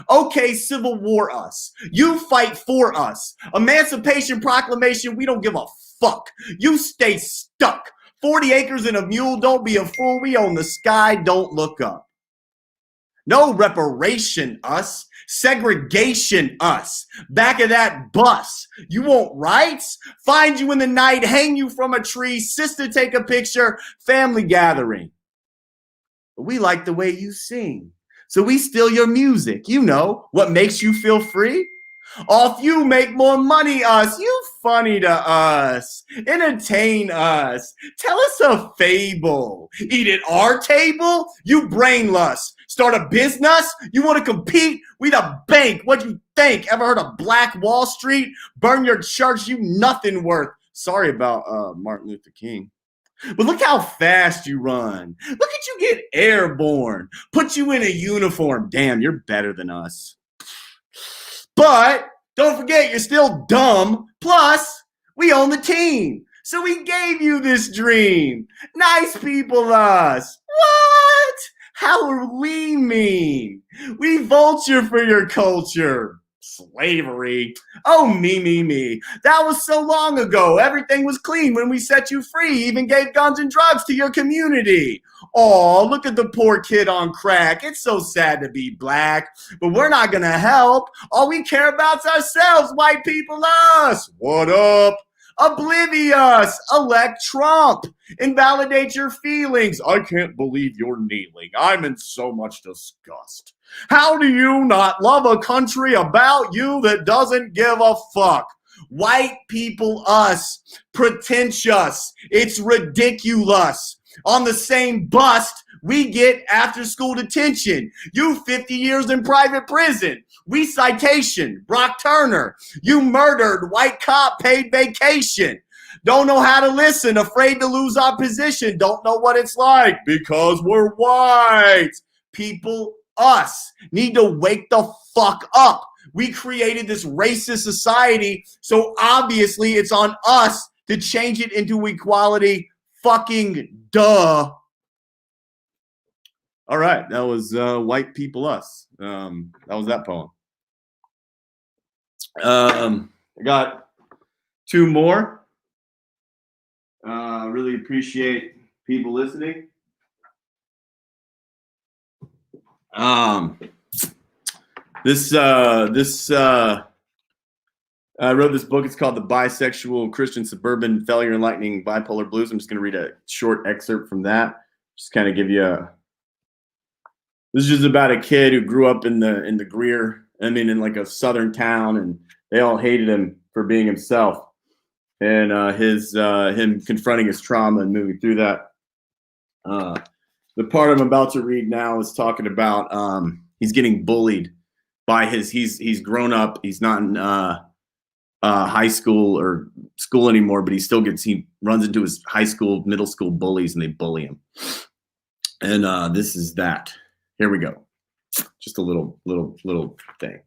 Okay, Civil War us. You fight for us. Emancipation Proclamation, we don't give a fuck. You stay stuck. 40 acres and a mule, don't be a fool. We own the sky, don't look up. No reparation us. Segregation us. Back of that bus. You want rights? Find you in the night, hang you from a tree, sister take a picture, family gathering. But we like the way you sing. So we steal your music. You know what makes you feel free? Off you make more money us. You funny to us. Entertain us. Tell us a fable. Eat at our table? You brainless. Start a business? You want to compete? We the bank. What you think? Ever heard of Black Wall Street? Burn your church. You nothing worth. Sorry about Martin Luther King. But look how fast you run. Look at you get airborne. Put you in a uniform. Damn, you're better than us. But don't forget, you're still dumb. Plus, we own the team. So we gave you this dream. Nice people us. What? How are we mean? We vulture for your culture. Slavery. Oh, me. That was so long ago. Everything was clean when we set you free. Even gave guns and drugs to your community. Oh, look at the poor kid on crack. It's so sad to be black. But we're not going to help. All we care about's ourselves, white people, us. What up? Oblivious. Elect Trump. Invalidate your feelings. I can't believe you're kneeling. I'm in so much disgust. How do you not love a country about you that doesn't give a fuck? White people, us, pretentious. It's ridiculous. On the same bust, we get after school detention. You 50 years in private prison. We citation. Brock Turner. You murdered. White cop paid vacation. Don't know how to listen. Afraid to lose our position. Don't know what it's like because we're white. People, us, need to wake the fuck up. We created this racist society, so obviously it's on us to change it into equality. Fucking duh. All right, that was White People Us. That was that poem. I got two more. Really appreciate people listening. I wrote this book. It's called The Bisexual Christian Suburban Failure, Enlightening, Bipolar Blues. I'm just going to read a short excerpt from that. Just kind of give you this is just about a kid who grew up in the Greer, in like a southern town, and they all hated him for being himself. And him confronting his trauma and moving through that. The part I'm about to read now is talking about he's getting bullied by he's grown up. He's not in high school or school anymore, but he runs into his high school, middle school bullies, and they bully him. And this is that. Here we go. Just a little thing.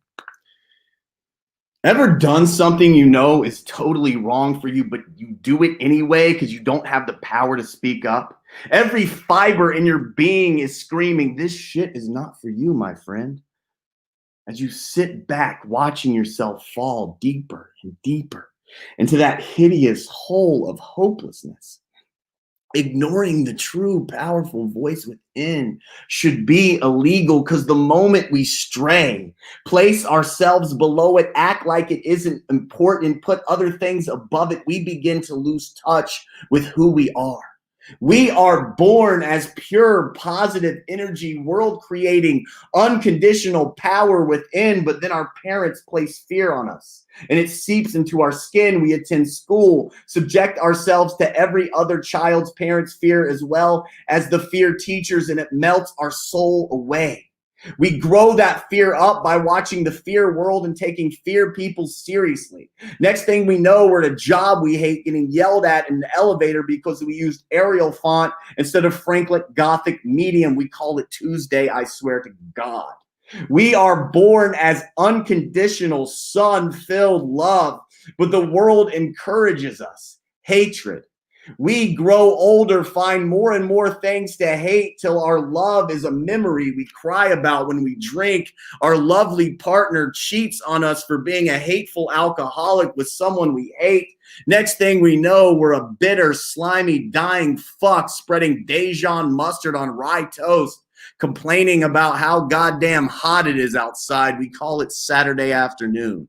Ever done something you know is totally wrong for you, but you do it anyway because you don't have the power to speak up? Every fiber in your being is screaming, this shit is not for you, my friend. As you sit back watching yourself fall deeper and deeper into that hideous hole of hopelessness. Ignoring the true, powerful voice within should be illegal because the moment we stray, place ourselves below it, act like it isn't important, put other things above it, we begin to lose touch with who we are. We are born as pure, positive energy, world-creating, unconditional power within, but then our parents place fear on us, and it seeps into our skin. We attend school, subject ourselves to every other child's parents' fear as well as the fear teachers, and it melts our soul away. We grow that fear up by watching the fear world and taking fear people seriously. Next thing we know, we're at a job we hate, getting yelled at in the elevator because we used Arial font instead of Franklin Gothic medium. We call it Tuesday, I swear to God. We are born as unconditional, sun-filled love, but the world encourages us. Hatred. We grow older, find more and more things to hate till our love is a memory we cry about when we drink. Our lovely partner cheats on us for being a hateful alcoholic with someone we hate. Next thing we know, we're a bitter, slimy, dying fuck spreading Dijon mustard on rye toast, complaining about how goddamn hot it is outside. We call it Saturday afternoon.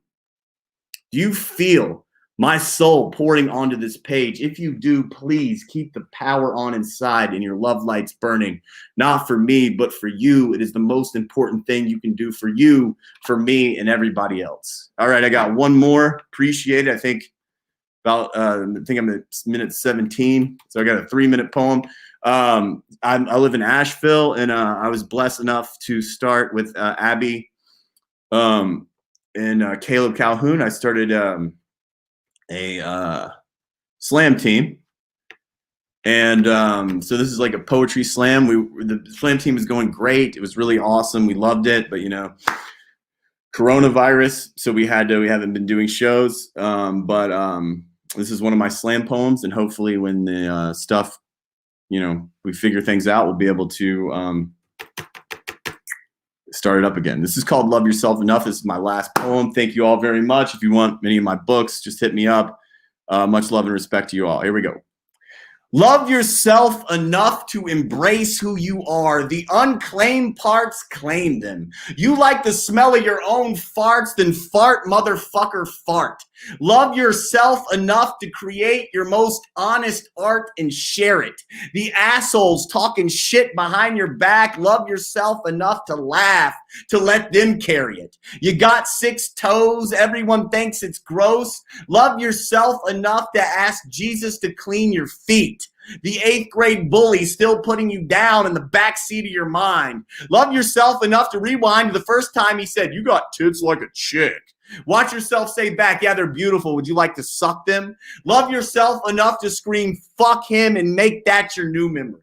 Do you feel my soul pouring onto this page? If you do, please keep the power on inside and your love lights burning. Not for me, but for you. It is the most important thing you can do for you, for me, and everybody else. All right, I got one more. Appreciate it. I think I'm at minute 17. So I got a 3-minute poem. I live in Asheville, and I was blessed enough to start with Abby and Caleb Calhoun. I started a slam team, and so this is like a poetry slam. The slam team is going great. It was really awesome. We loved it, but coronavirus, so we haven't been doing shows, but this is one of my slam poems, and hopefully when the stuff, we figure things out, we'll be able to start it up again. This is called Love Yourself Enough. This is my last poem. Thank you all very much. If you want any of my books, just hit me up. Much love and respect to you all. Here we go. Love yourself enough to embrace who you are. The unclaimed parts, claim them. You like the smell of your own farts, then fart, motherfucker, fart. Love yourself enough to create your most honest art and share it. The assholes talking shit behind your back, love yourself enough to laugh, to let them carry it. You got 6 toes, everyone thinks it's gross. Love yourself enough to ask Jesus to clean your feet. The 8th grade bully still putting you down in the backseat of your mind. Love yourself enough to rewind to the first time he said, "You got tits like a chick." Watch yourself say back, "Yeah, they're beautiful. Would you like to suck them?" Love yourself enough to scream, "Fuck him," and make that your new memory.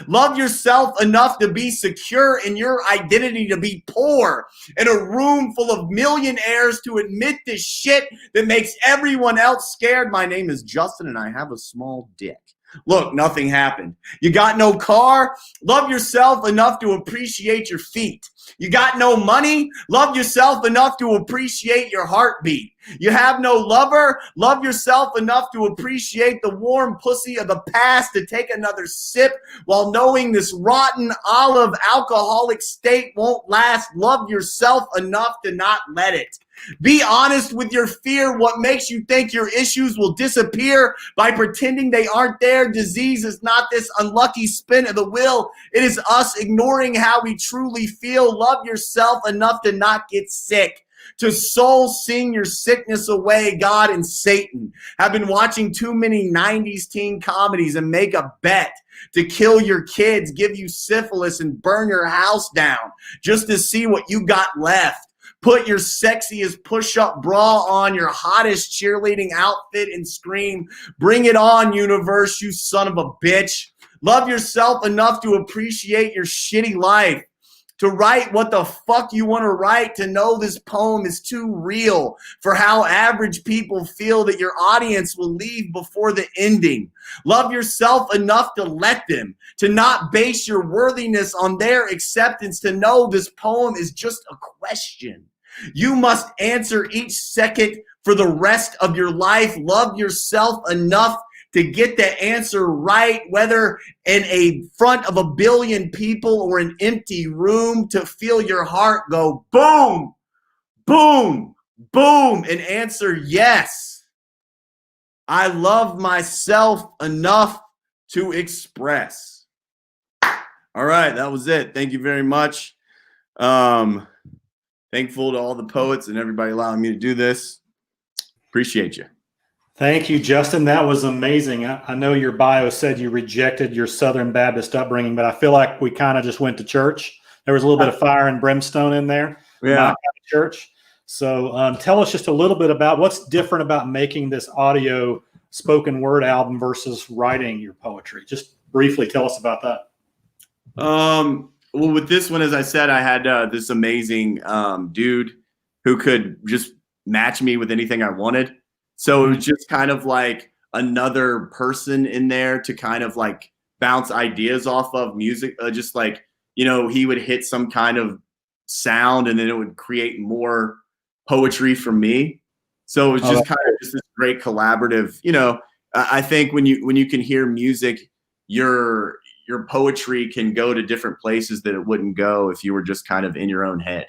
Love yourself enough to be secure in your identity, to be poor in a room full of millionaires, to admit the shit that makes everyone else scared. "My name is Justin and I have a small dick." Look, nothing happened. You got no car? Love yourself enough to appreciate your feet. You got no money? Love yourself enough to appreciate your heartbeat. You have no lover? Love yourself enough to appreciate the warm pussy of the past, to take another sip while knowing this rotten olive alcoholic state won't last. Love yourself enough to not let it. Be honest with your fear. What makes you think your issues will disappear by pretending they aren't there? Disease is not this unlucky spin of the wheel. It is us ignoring how we truly feel. Love yourself enough to not get sick, to soul sing your sickness away. God and Satan have been watching too many 90s teen comedies and make a bet to kill your kids, give you syphilis, and burn your house down just to see what you got left. Put your sexiest push-up bra on, your hottest cheerleading outfit, and scream, "Bring it on, universe, you son of a bitch." Love yourself enough to appreciate your shitty life, to write what the fuck you want to write, to know this poem is too real for how average people feel that your audience will leave before the ending. Love yourself enough to let them, to not base your worthiness on their acceptance, to know this poem is just a question you must answer each second for the rest of your life. Love yourself enough to get the answer right, whether in a front of a billion people or an empty room, to feel your heart go boom, boom, boom, and answer yes. I love myself enough to express. All right, that was it. Thank you very much. Thankful to all the poets and everybody allowing me to do this. Appreciate you. Thank you, Justin. That was amazing. I know your bio said you rejected your Southern Baptist upbringing, but I feel like we kind of just went to church. There was a little bit of fire and brimstone in there. Yeah. Not church. So tell us just a little bit about what's different about making this audio spoken word album versus writing your poetry. Just briefly tell us about that. Well, with this one, as I said, I had this amazing dude who could just match me with anything I wanted. So it was just kind of like another person in there to kind of like bounce ideas off of music. Just like, you know, he would hit some kind of sound and then it would create more poetry from me. So it was just kind of just this great collaborative, you know. I think when you can hear music, your poetry can go to different places that it wouldn't go if you were just kind of in your own head.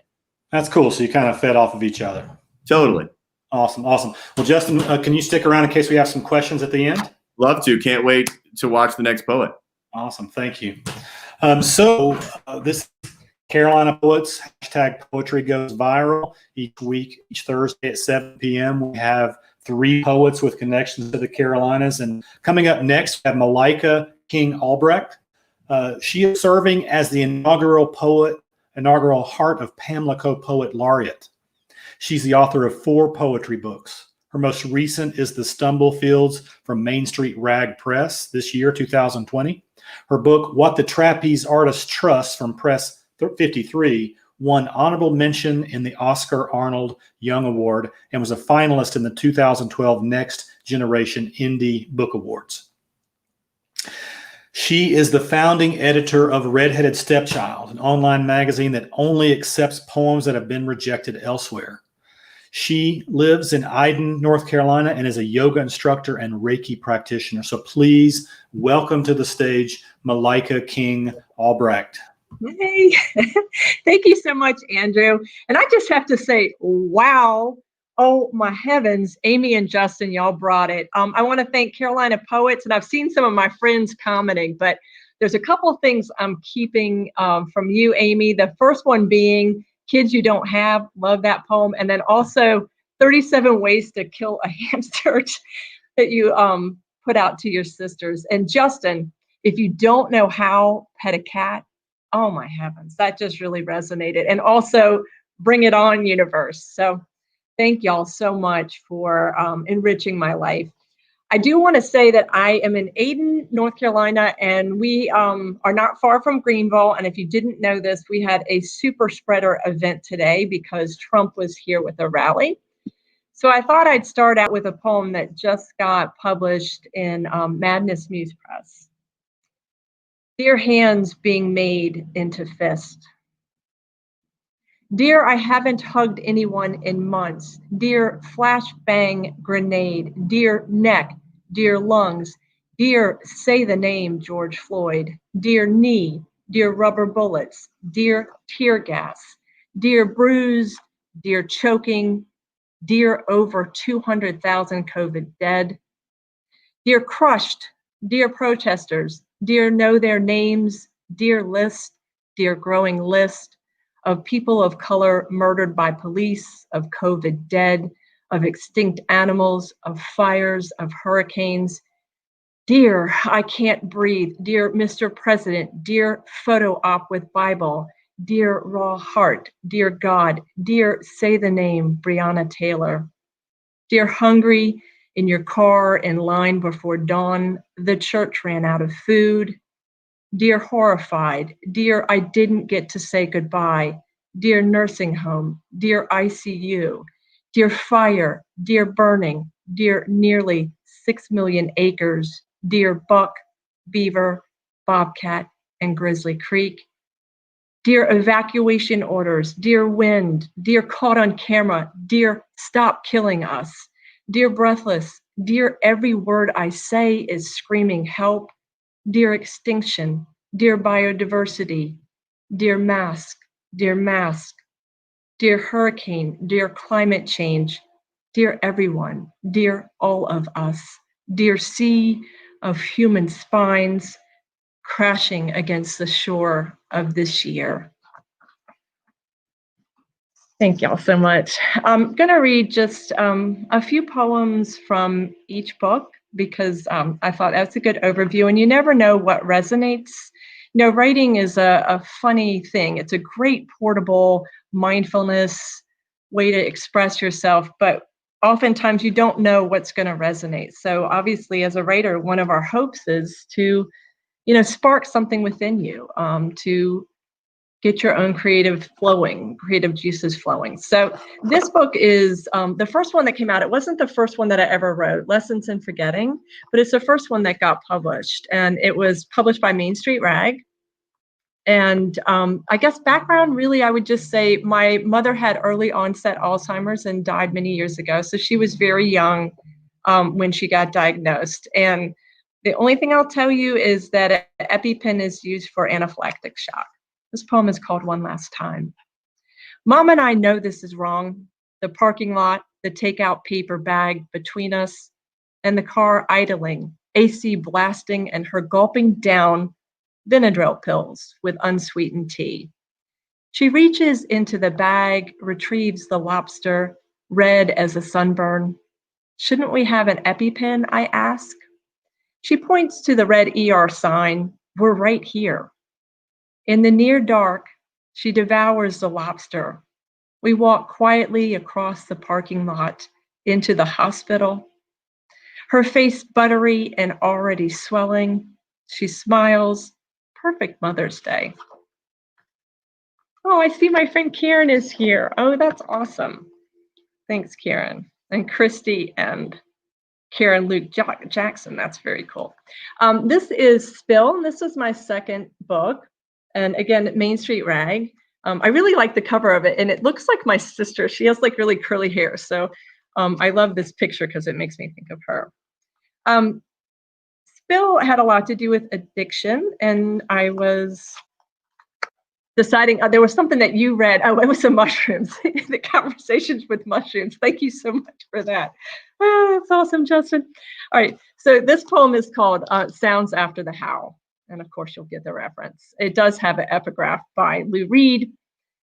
That's cool. So you kind of fed off of each other. Totally. Awesome. Awesome. Well, Justin, can you stick around in case we have some questions at the end? Love to. Can't wait to watch the next poet. Awesome. Thank you. This Carolina Poets, #poetry goes viral. Each week, each Thursday at 7 p.m., we have 3 poets with connections to the Carolinas. And coming up next, we have Malaika King Albrecht. She is serving as the inaugural Heart of Pamlico Poet Laureate. She's the author of 4 poetry books. Her most recent is The Stumblefields from Main Street Rag Press this year, 2020. Her book, What the Trapeze Artist Trusts from Press 53, won honorable mention in the Oscar Arnold Young Award and was a finalist in the 2012 Next Generation Indie Book Awards. She is the founding editor of Redheaded Stepchild, an online magazine that only accepts poems that have been rejected elsewhere. She lives in Ayden, North Carolina, and is a yoga instructor and Reiki practitioner. So please welcome to the stage, Malaika King Albrecht. Hey, thank you so much, Andrew. And I just have to say, wow. Oh my heavens, Amy and Justin, y'all brought it. I want to thank Carolina Poets, and I've seen some of my friends commenting, but there's a couple of things I'm keeping from you, Amy. The first one being Kids You Don't Have, love that poem. And then also 37 Ways to Kill a Hamster that you put out to your sisters. And Justin, if you don't know how, pet a cat. Oh my heavens, that just really resonated. And also Bring It On Universe. So thank y'all so much for enriching my life. I do want to say that I am in Ayden, North Carolina, and we are not far from Greenville. And if you didn't know this, we had a super spreader event today because Trump was here with a rally. So I thought I'd start out with a poem that just got published in Madness Muse Press. Dear hands being made into fist. Dear, I haven't hugged anyone in months. Dear flashbang grenade. Dear neck. Dear lungs. Dear say the name George Floyd. Dear knee. Dear rubber bullets. Dear tear gas. Dear bruised. Dear choking. Dear over 200,000 COVID dead. Dear crushed. Dear protesters. Dear know their names. Dear list. Dear growing list of people of color murdered by police, of COVID dead, of extinct animals, of fires, of hurricanes. Dear, I can't breathe. Dear Mr. President, dear photo op with Bible, dear raw heart, dear God, dear say the name Breonna Taylor. Dear hungry in your car in line before dawn, the church ran out of food. Dear horrified, dear I didn't get to say goodbye, dear nursing home, dear ICU, dear fire, dear burning, dear nearly 6 million acres, dear buck, beaver, bobcat, and Grizzly Creek. Dear evacuation orders, dear wind, dear caught on camera, dear stop killing us, dear breathless, dear every word I say is screaming help. Dear extinction, dear biodiversity, dear mask, dear mask, dear hurricane, dear climate change, dear everyone, dear all of us, dear sea of human spines crashing against the shore of this year. Thank y'all so much. I'm gonna read just a few poems from each book because I thought that's a good overview, and you never know what resonates. You know, writing is a funny thing. It's a great portable mindfulness way to express yourself, but oftentimes you don't know what's going to resonate. So obviously, as a writer, one of our hopes is to, spark something within you, to get your own creative juices flowing. So this book is the first one that came out. It wasn't the first one that I ever wrote, Lessons in Forgetting, but it's the first one that got published. And it was published by Main Street Rag. And I guess background, really, I would just say my mother had early onset Alzheimer's and died many years ago. So she was very young when she got diagnosed. And the only thing I'll tell you is that an EpiPen is used for anaphylactic shock. This poem is called One Last Time. Mom and I know this is wrong. The parking lot, the takeout paper bag between us, and the car idling, AC blasting, and her gulping down Benadryl pills with unsweetened tea. She reaches into the bag, retrieves the lobster, red as a sunburn. Shouldn't we have an EpiPen, I ask? She points to the red ER sign. We're right here. In the near dark, she devours the lobster. We walk quietly across the parking lot into the hospital. Her face buttery and already swelling. She smiles. Perfect Mother's Day. Oh, I see my friend Karen is here. Oh, that's awesome. Thanks, Karen. And Christy and Karen Luke Jackson. That's very cool. This is Spill. This is my second book. And again, Main Street Rag. I really like the cover of it, and it looks like my sister. She has like really curly hair. So I love this picture because it makes me think of her. Spill had a lot to do with addiction, and I was deciding, there was something that you read. Oh, it was the mushrooms, the conversations with mushrooms. Thank you so much for that. Oh, that's awesome, Justin. All right, so this poem is called Sounds After the Howl. And of course, you'll get the reference. It does have an epigraph by Lou Reed.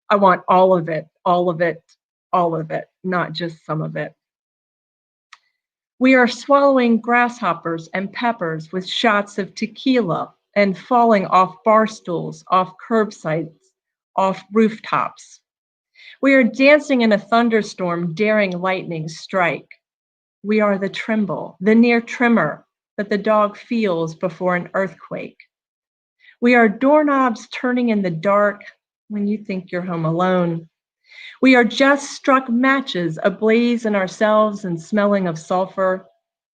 I want all of it, all of it, all of it, not just some of it. We are swallowing grasshoppers and peppers with shots of tequila and falling off bar stools, off curbsides, off rooftops. We are dancing in a thunderstorm, daring lightning strike. We are the tremble, the near tremor that the dog feels before an earthquake. We are doorknobs turning in the dark when you think you're home alone. We are just struck matches ablaze in ourselves and smelling of sulfur.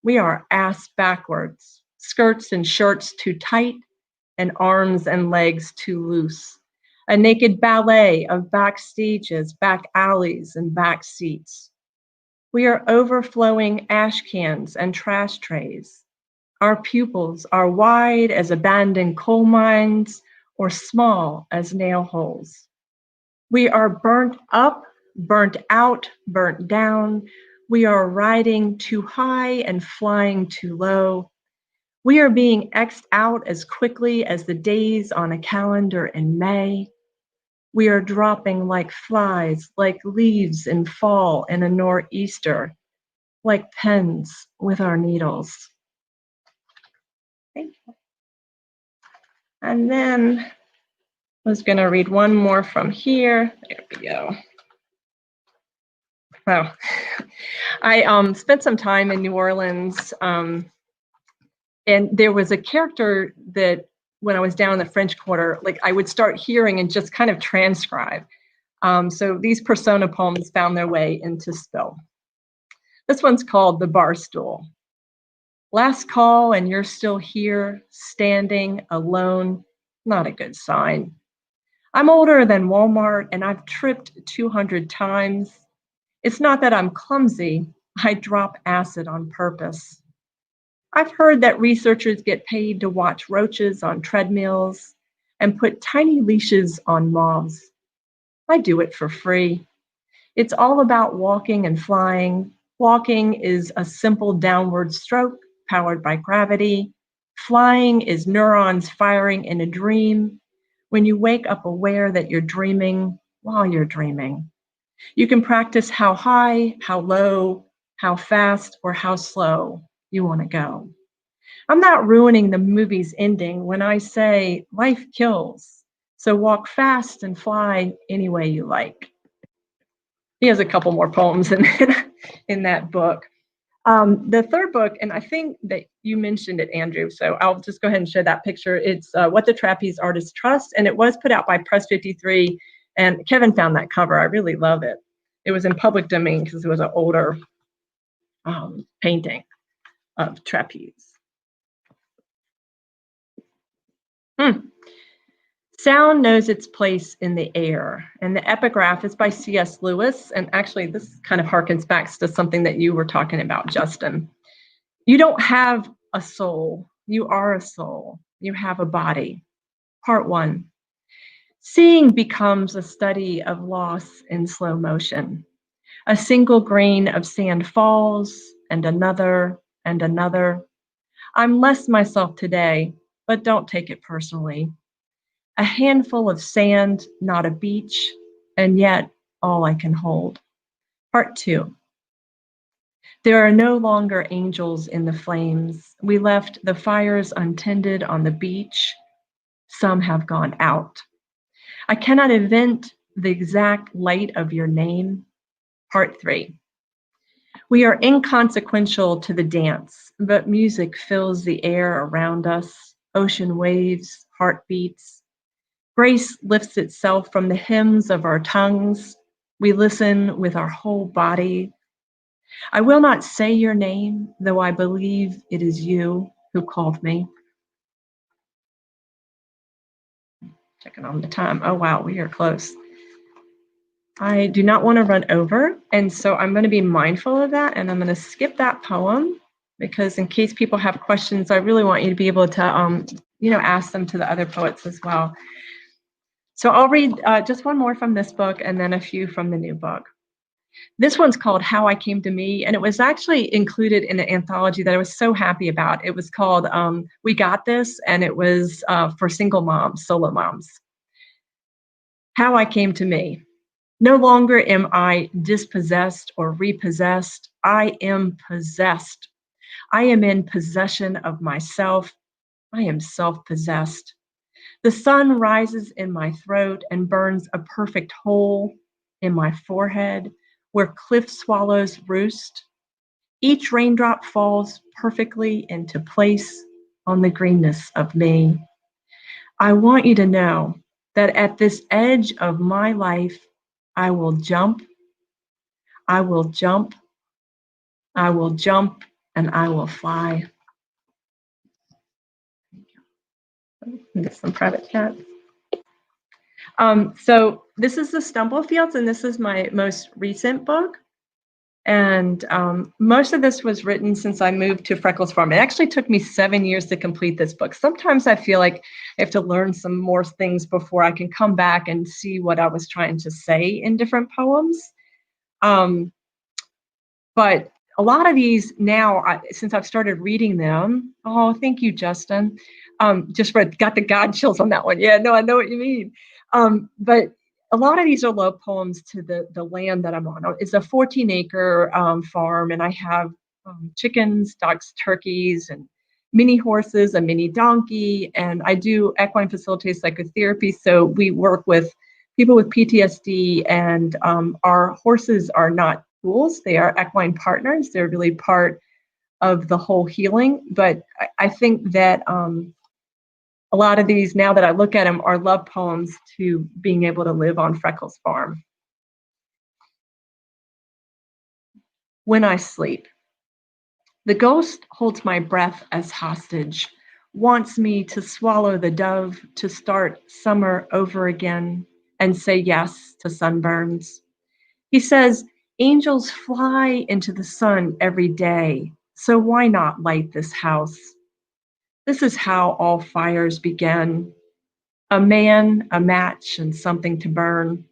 We are ass backwards, skirts and shirts too tight, and arms and legs too loose. A naked ballet of back stages, back alleys, and back seats. We are overflowing ash cans and trash trays. Our pupils are wide as abandoned coal mines or small as nail holes. We are burnt up, burnt out, burnt down. We are riding too high and flying too low. We are being X'd out as quickly as the days on a calendar in May. We are dropping like flies, like leaves in fall in a nor'easter, like pens with our needles. Thank you. And then I was going to read one more from here. There we go. Wow. I spent some time in New Orleans, and there was a character that when I was down in the French Quarter, like I would start hearing and just kind of transcribe. So these persona poems found their way into Spill. This one's called The Bar Stool. Last call and you're still here, standing alone, not a good sign. I'm older than Walmart and I've tripped 200 times. It's not that I'm clumsy, I drop acid on purpose. I've heard that researchers get paid to watch roaches on treadmills and put tiny leashes on moths. I do it for free. It's all about walking and flying. Walking is a simple downward stroke powered by gravity. Flying is neurons firing in a dream. When you wake up aware that you're dreaming while you're dreaming. You can practice how high, how low, how fast, or how slow you want to go. I'm not ruining the movie's ending when I say life kills. So walk fast and fly any way you like. He has a couple more poems in that book. The third book, and I think that you mentioned it, Andrew, so I'll just go ahead and share that picture. It's What the Trapeze Artist Trusts, and it was put out by Press 53, and Kevin found that cover. I really love it. It was in public domain because it was an older painting of trapeze. Sound knows its place in the air, and the epigraph is by C.S. Lewis, and actually this kind of harkens back to something that you were talking about, Justin. You don't have a soul, you are a soul, you have a body. Part 1. Seeing becomes a study of loss in slow motion. A single grain of sand falls, and another, and another. I'm less myself today, but don't take it personally. A handful of sand, not a beach, and yet all I can hold. Part 2. There are no longer angels in the flames. We left the fires untended on the beach. Some have gone out. I cannot invent the exact light of your name. Part 3. We are inconsequential to the dance, but music fills the air around us, ocean waves, heartbeats. Grace lifts itself from the hymns of our tongues. We listen with our whole body. I will not say your name, though I believe it is you who called me. Checking on the time. Oh, wow, we are close. I do not want to run over, and so I'm going to be mindful of that, and I'm going to skip that poem because in case people have questions, I really want you to be able to, ask them to the other poets as well. So I'll read just one more from this book and then a few from the new book. This one's called How I Came to Me, and it was actually included in an anthology that I was so happy about. It was called We Got This, and it was for single moms, solo moms. How I Came to Me. No longer am I dispossessed or repossessed. I am possessed. I am in possession of myself. I am self-possessed. The sun rises in my throat and burns a perfect hole in my forehead where cliff swallows roost. Each raindrop falls perfectly into place on the greenness of me. I want you to know that at this edge of my life, I will jump, I will jump, I will jump, and I will fly. Get some private chat. So this is the Stumblefields, and this is my most recent book. And most of this was written since I moved to Freckles Farm. It actually took me 7 years to complete this book. Sometimes I feel like I have to learn some more things before I can come back and see what I was trying to say in different poems. But a lot of these now, since I've started reading them, oh, thank you, Justin. Got the God chills on that one. Yeah, no, I know what you mean. But a lot of these are love poems to the land that I'm on. It's a 14-acre farm, and I have chickens, ducks, turkeys, and mini horses, a mini donkey, and I do equine facilitated psychotherapy. So we work with people with PTSD, and our horses are not tools. They are equine partners. They're really part of the whole healing. But I think that a lot of these, now that I look at them, are love poems to being able to live on Freckles Farm. When I sleep, the ghost holds my breath as hostage, wants me to swallow the dove, to start summer over again and say yes to sunburns. He says, angels fly into the sun every day, so why not light this house? This is how all fires begin. A man, a match, and something to burn.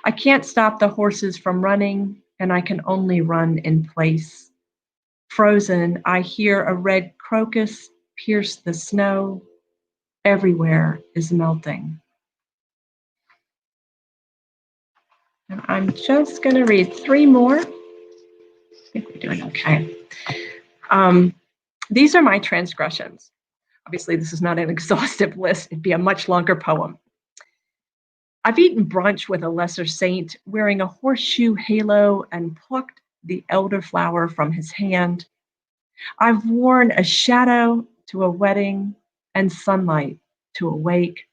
I can't stop the horses from running, and I can only run in place. Frozen, I hear a red crocus pierce the snow. Everywhere is melting. And I'm just going to read 3 more. I think we're doing okay. These are my transgressions. Obviously, this is not an exhaustive list. It'd be a much longer poem. I've eaten brunch with a lesser saint, wearing a horseshoe halo and plucked the elderflower from his hand. I've worn a shadow to a wedding and sunlight to a wake.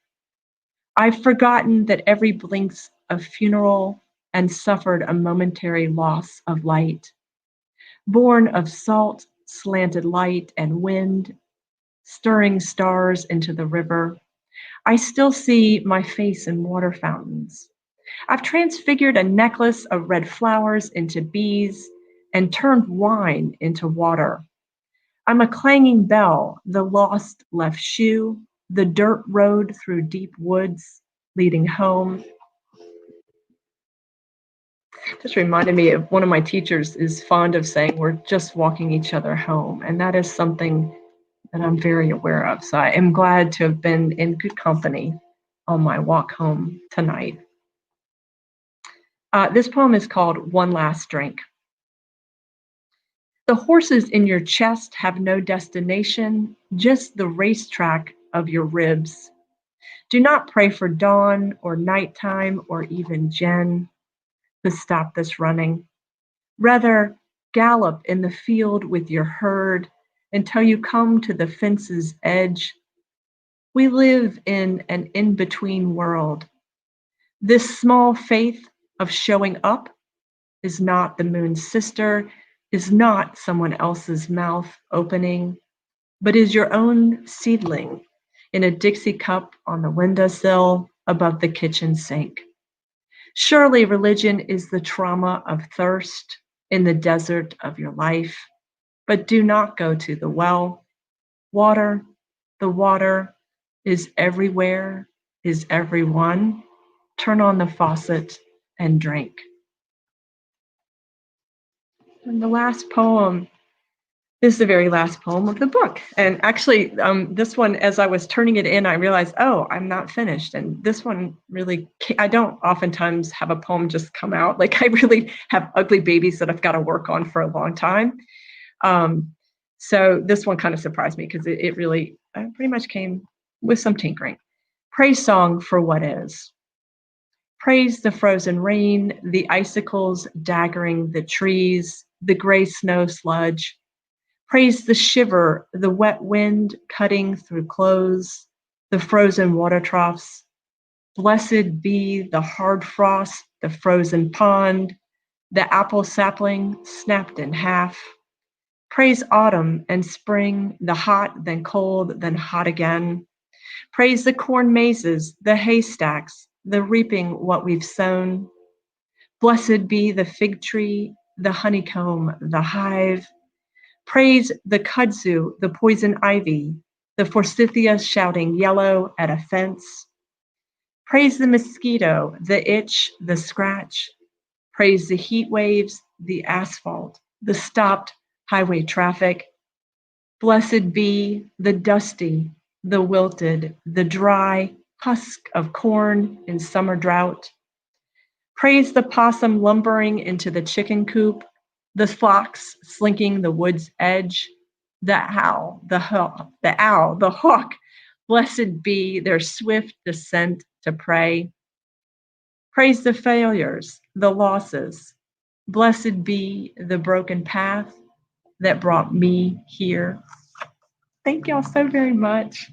I've forgotten that every blink's a funeral and suffered a momentary loss of light. Born of salt, slanted light and wind, stirring stars into the river, I still see my face in water fountains. I've transfigured a necklace of red flowers into bees and turned wine into water. I'm a clanging bell, the lost left shoe, the dirt road through deep woods leading home. Just reminded me of one of my teachers is fond of saying, we're just walking each other home. And that is something that I'm very aware of. So I am glad to have been in good company on my walk home tonight. This poem is called One Last Drink. The horses in your chest have no destination, just the racetrack of your ribs. Do not pray for dawn or nighttime or even Jen to stop this running. Rather, gallop in the field with your herd until you come to the fence's edge. We live in an in-between world. This small faith of showing up is not the moon's sister, is not someone else's mouth opening, but is your own seedling in a Dixie cup on the windowsill above the kitchen sink. Surely religion is the trauma of thirst in the desert of your life, but do not go to the well. Water, the water is everywhere, is everyone. Turn on the faucet and drink. And the last poem is the very last poem of the book. And actually, this one, as I was turning it in, I realized, oh, I'm not finished. And this one really, I don't oftentimes have a poem just come out. Like I really have ugly babies that I've got to work on for a long time. So this one kind of surprised me because it really pretty much came with some tinkering. Praise song for what is. Praise the frozen rain, the icicles daggering the trees, the gray snow sludge. Praise the shiver, the wet wind cutting through clothes, the frozen water troughs. Blessed be the hard frost, the frozen pond, the apple sapling snapped in half. Praise autumn and spring, the hot, then cold, then hot again. Praise the corn mazes, the haystacks, the reaping what we've sown. Blessed be the fig tree, the honeycomb, the hive. Praise the kudzu, the poison ivy, the forsythia shouting yellow at a fence. Praise the mosquito, the itch, the scratch. Praise the heat waves, the asphalt, the stopped highway traffic. Blessed be the dusty, the wilted, the dry husk of corn in summer drought. Praise the possum lumbering into the chicken coop, the fox slinking the wood's edge, the owl, the hawk. Blessed be their swift descent to prey. Praise the failures, the losses. Blessed be the broken path that brought me here. Thank y'all so very much.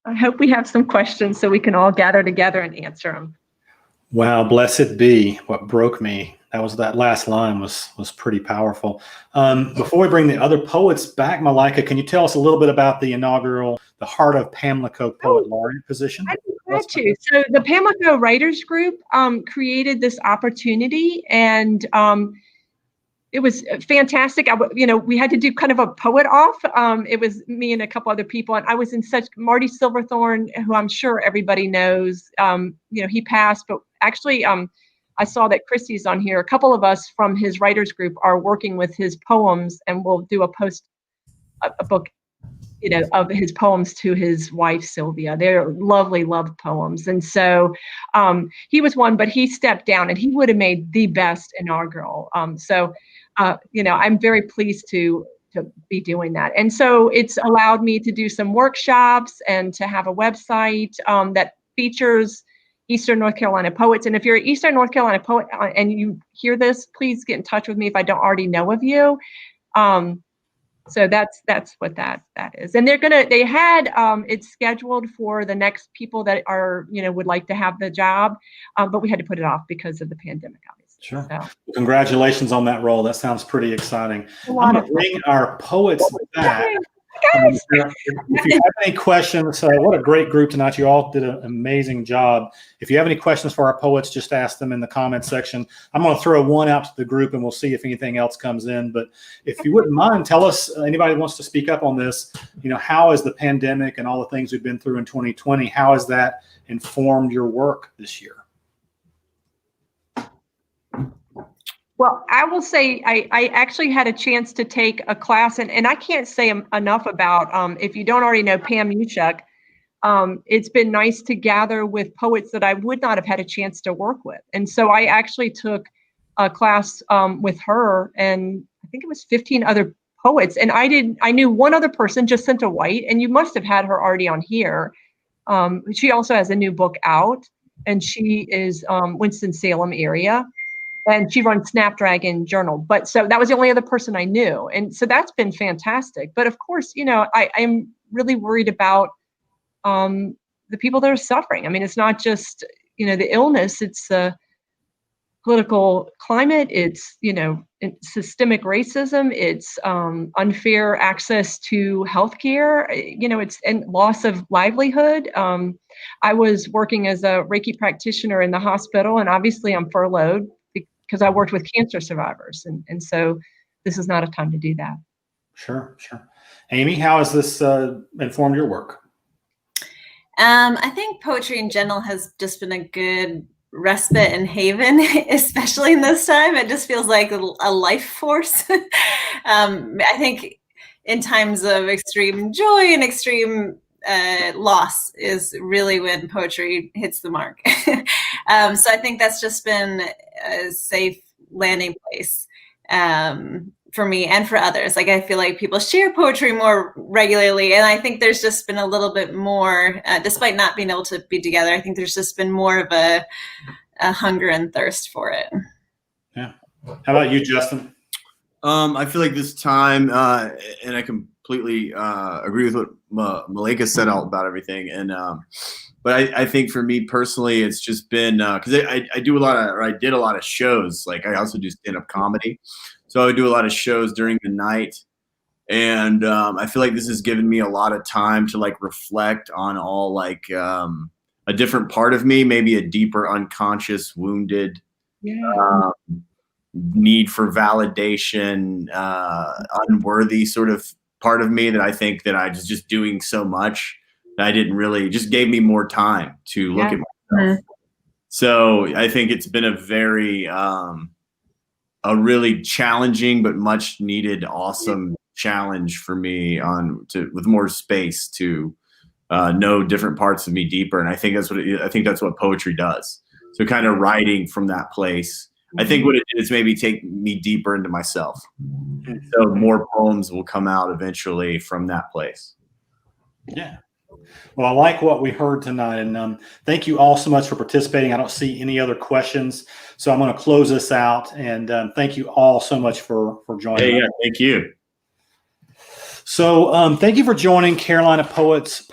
I hope we have some questions so we can all gather together and answer them. Wow, blessed be what broke me. That last line was pretty powerful. Before we bring the other poets back, Malaika, can you tell us a little bit about the inaugural, the Heart of Pamlico Poet Laureate position? I'd be glad to. So the Pamlico Writers Group created this opportunity, and it was fantastic. We had to do kind of a poet off. It was me and a couple other people, and I was in such Marty Silverthorne, who I'm sure everybody knows. He passed, but actually, I saw that Christy's on here. A couple of us from his writers group are working with his poems, and we'll do a book, of his poems to his wife, Sylvia. They're lovely, love poems. And so he was one, but he stepped down, and he would have made the best inaugural. I'm very pleased to be doing that. And so it's allowed me to do some workshops and to have a website that features Eastern North Carolina poets. And if you're an Eastern North Carolina poet and you hear this, please get in touch with me if I don't already know of you. So that's what that is. And they had it scheduled for the next people that are, would like to have the job, but we had to put it off because of the pandemic, obviously. Sure. So. Well, congratulations on that role. That sounds pretty exciting. I'm going to bring our poets back. Guys. If you have any questions, what a great group tonight. You all did an amazing job. If you have any questions for our poets, just ask them in the comments section. I'm going to throw one out to the group, and we'll see if anything else comes in. But if you wouldn't mind, tell us, anybody who wants to speak up on this, how has the pandemic and all the things we've been through in 2020, how has that informed your work this year? Well, I will say I actually had a chance to take a class, and I can't say enough about, if you don't already know Pam Uchuk, it's been nice to gather with poets that I would not have had a chance to work with. And so I actually took a class with her, and I think it was 15 other poets. And I knew one other person, Jacinta White, and you must have had her already on here. She also has a new book out, and she is Winston-Salem area. And she runs Snapdragon Journal. But so that was the only other person I knew. And so that's been fantastic. But of course, I'm really worried about the people that are suffering. I mean, it's not just, the illness, it's political climate, it's, systemic racism, it's unfair access to healthcare, it's and loss of livelihood. I was working as a Reiki practitioner in the hospital, and obviously I'm furloughed because I worked with cancer survivors. And so this is not a time to do that. Sure. Amy, how has this informed your work? I think poetry in general has just been a good respite and haven, especially in this time. It just feels like a life force. I think in times of extreme joy and extreme loss is really when poetry hits the mark. So I think that's just been a safe landing place for me and for others. Like, I feel like people share poetry more regularly, and I think there's just been a little bit more, despite not being able to be together, I think there's just been more of a hunger and thirst for it. Yeah. How about you, Justin? I feel like this time, and I completely agree with what Malaika said all about everything. And but I think for me personally, it's just been because I did a lot of shows. Like, I also do stand-up comedy, so I would do a lot of shows during the night. And I feel like this has given me a lot of time to like reflect on all like a different part of me, maybe a deeper unconscious wounded need for validation, unworthy sort of part of me that I think that I was just doing so much that I didn't really, just gave me more time to look at myself. So I think it's been a very, a really challenging but much needed, awesome challenge for me with more space to know different parts of me deeper. And I think that's what poetry does. So kind of writing from that place, I think what it did is maybe take me deeper into myself. So more poems will come out eventually from that place. Yeah. Well, I like what we heard tonight, and thank you all so much for participating. I don't see any other questions, so I'm going to close this out, and thank you all so much for joining. Yeah, thank you. So thank you for joining Carolina Poets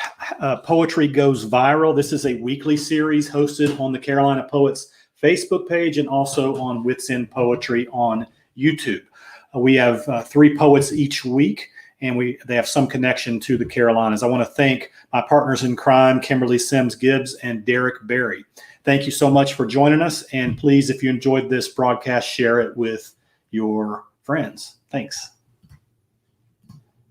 Poetry Goes Viral. This is a weekly series hosted on the Carolina Poets Facebook page and also on Wits in Poetry on YouTube. We have 3 poets each week, and they have some connection to the Carolinas. I want to thank my partners in crime, Kimberly Sims Gibbs and Derek Berry. Thank you so much for joining us. And please, if you enjoyed this broadcast, share it with your friends. Thanks.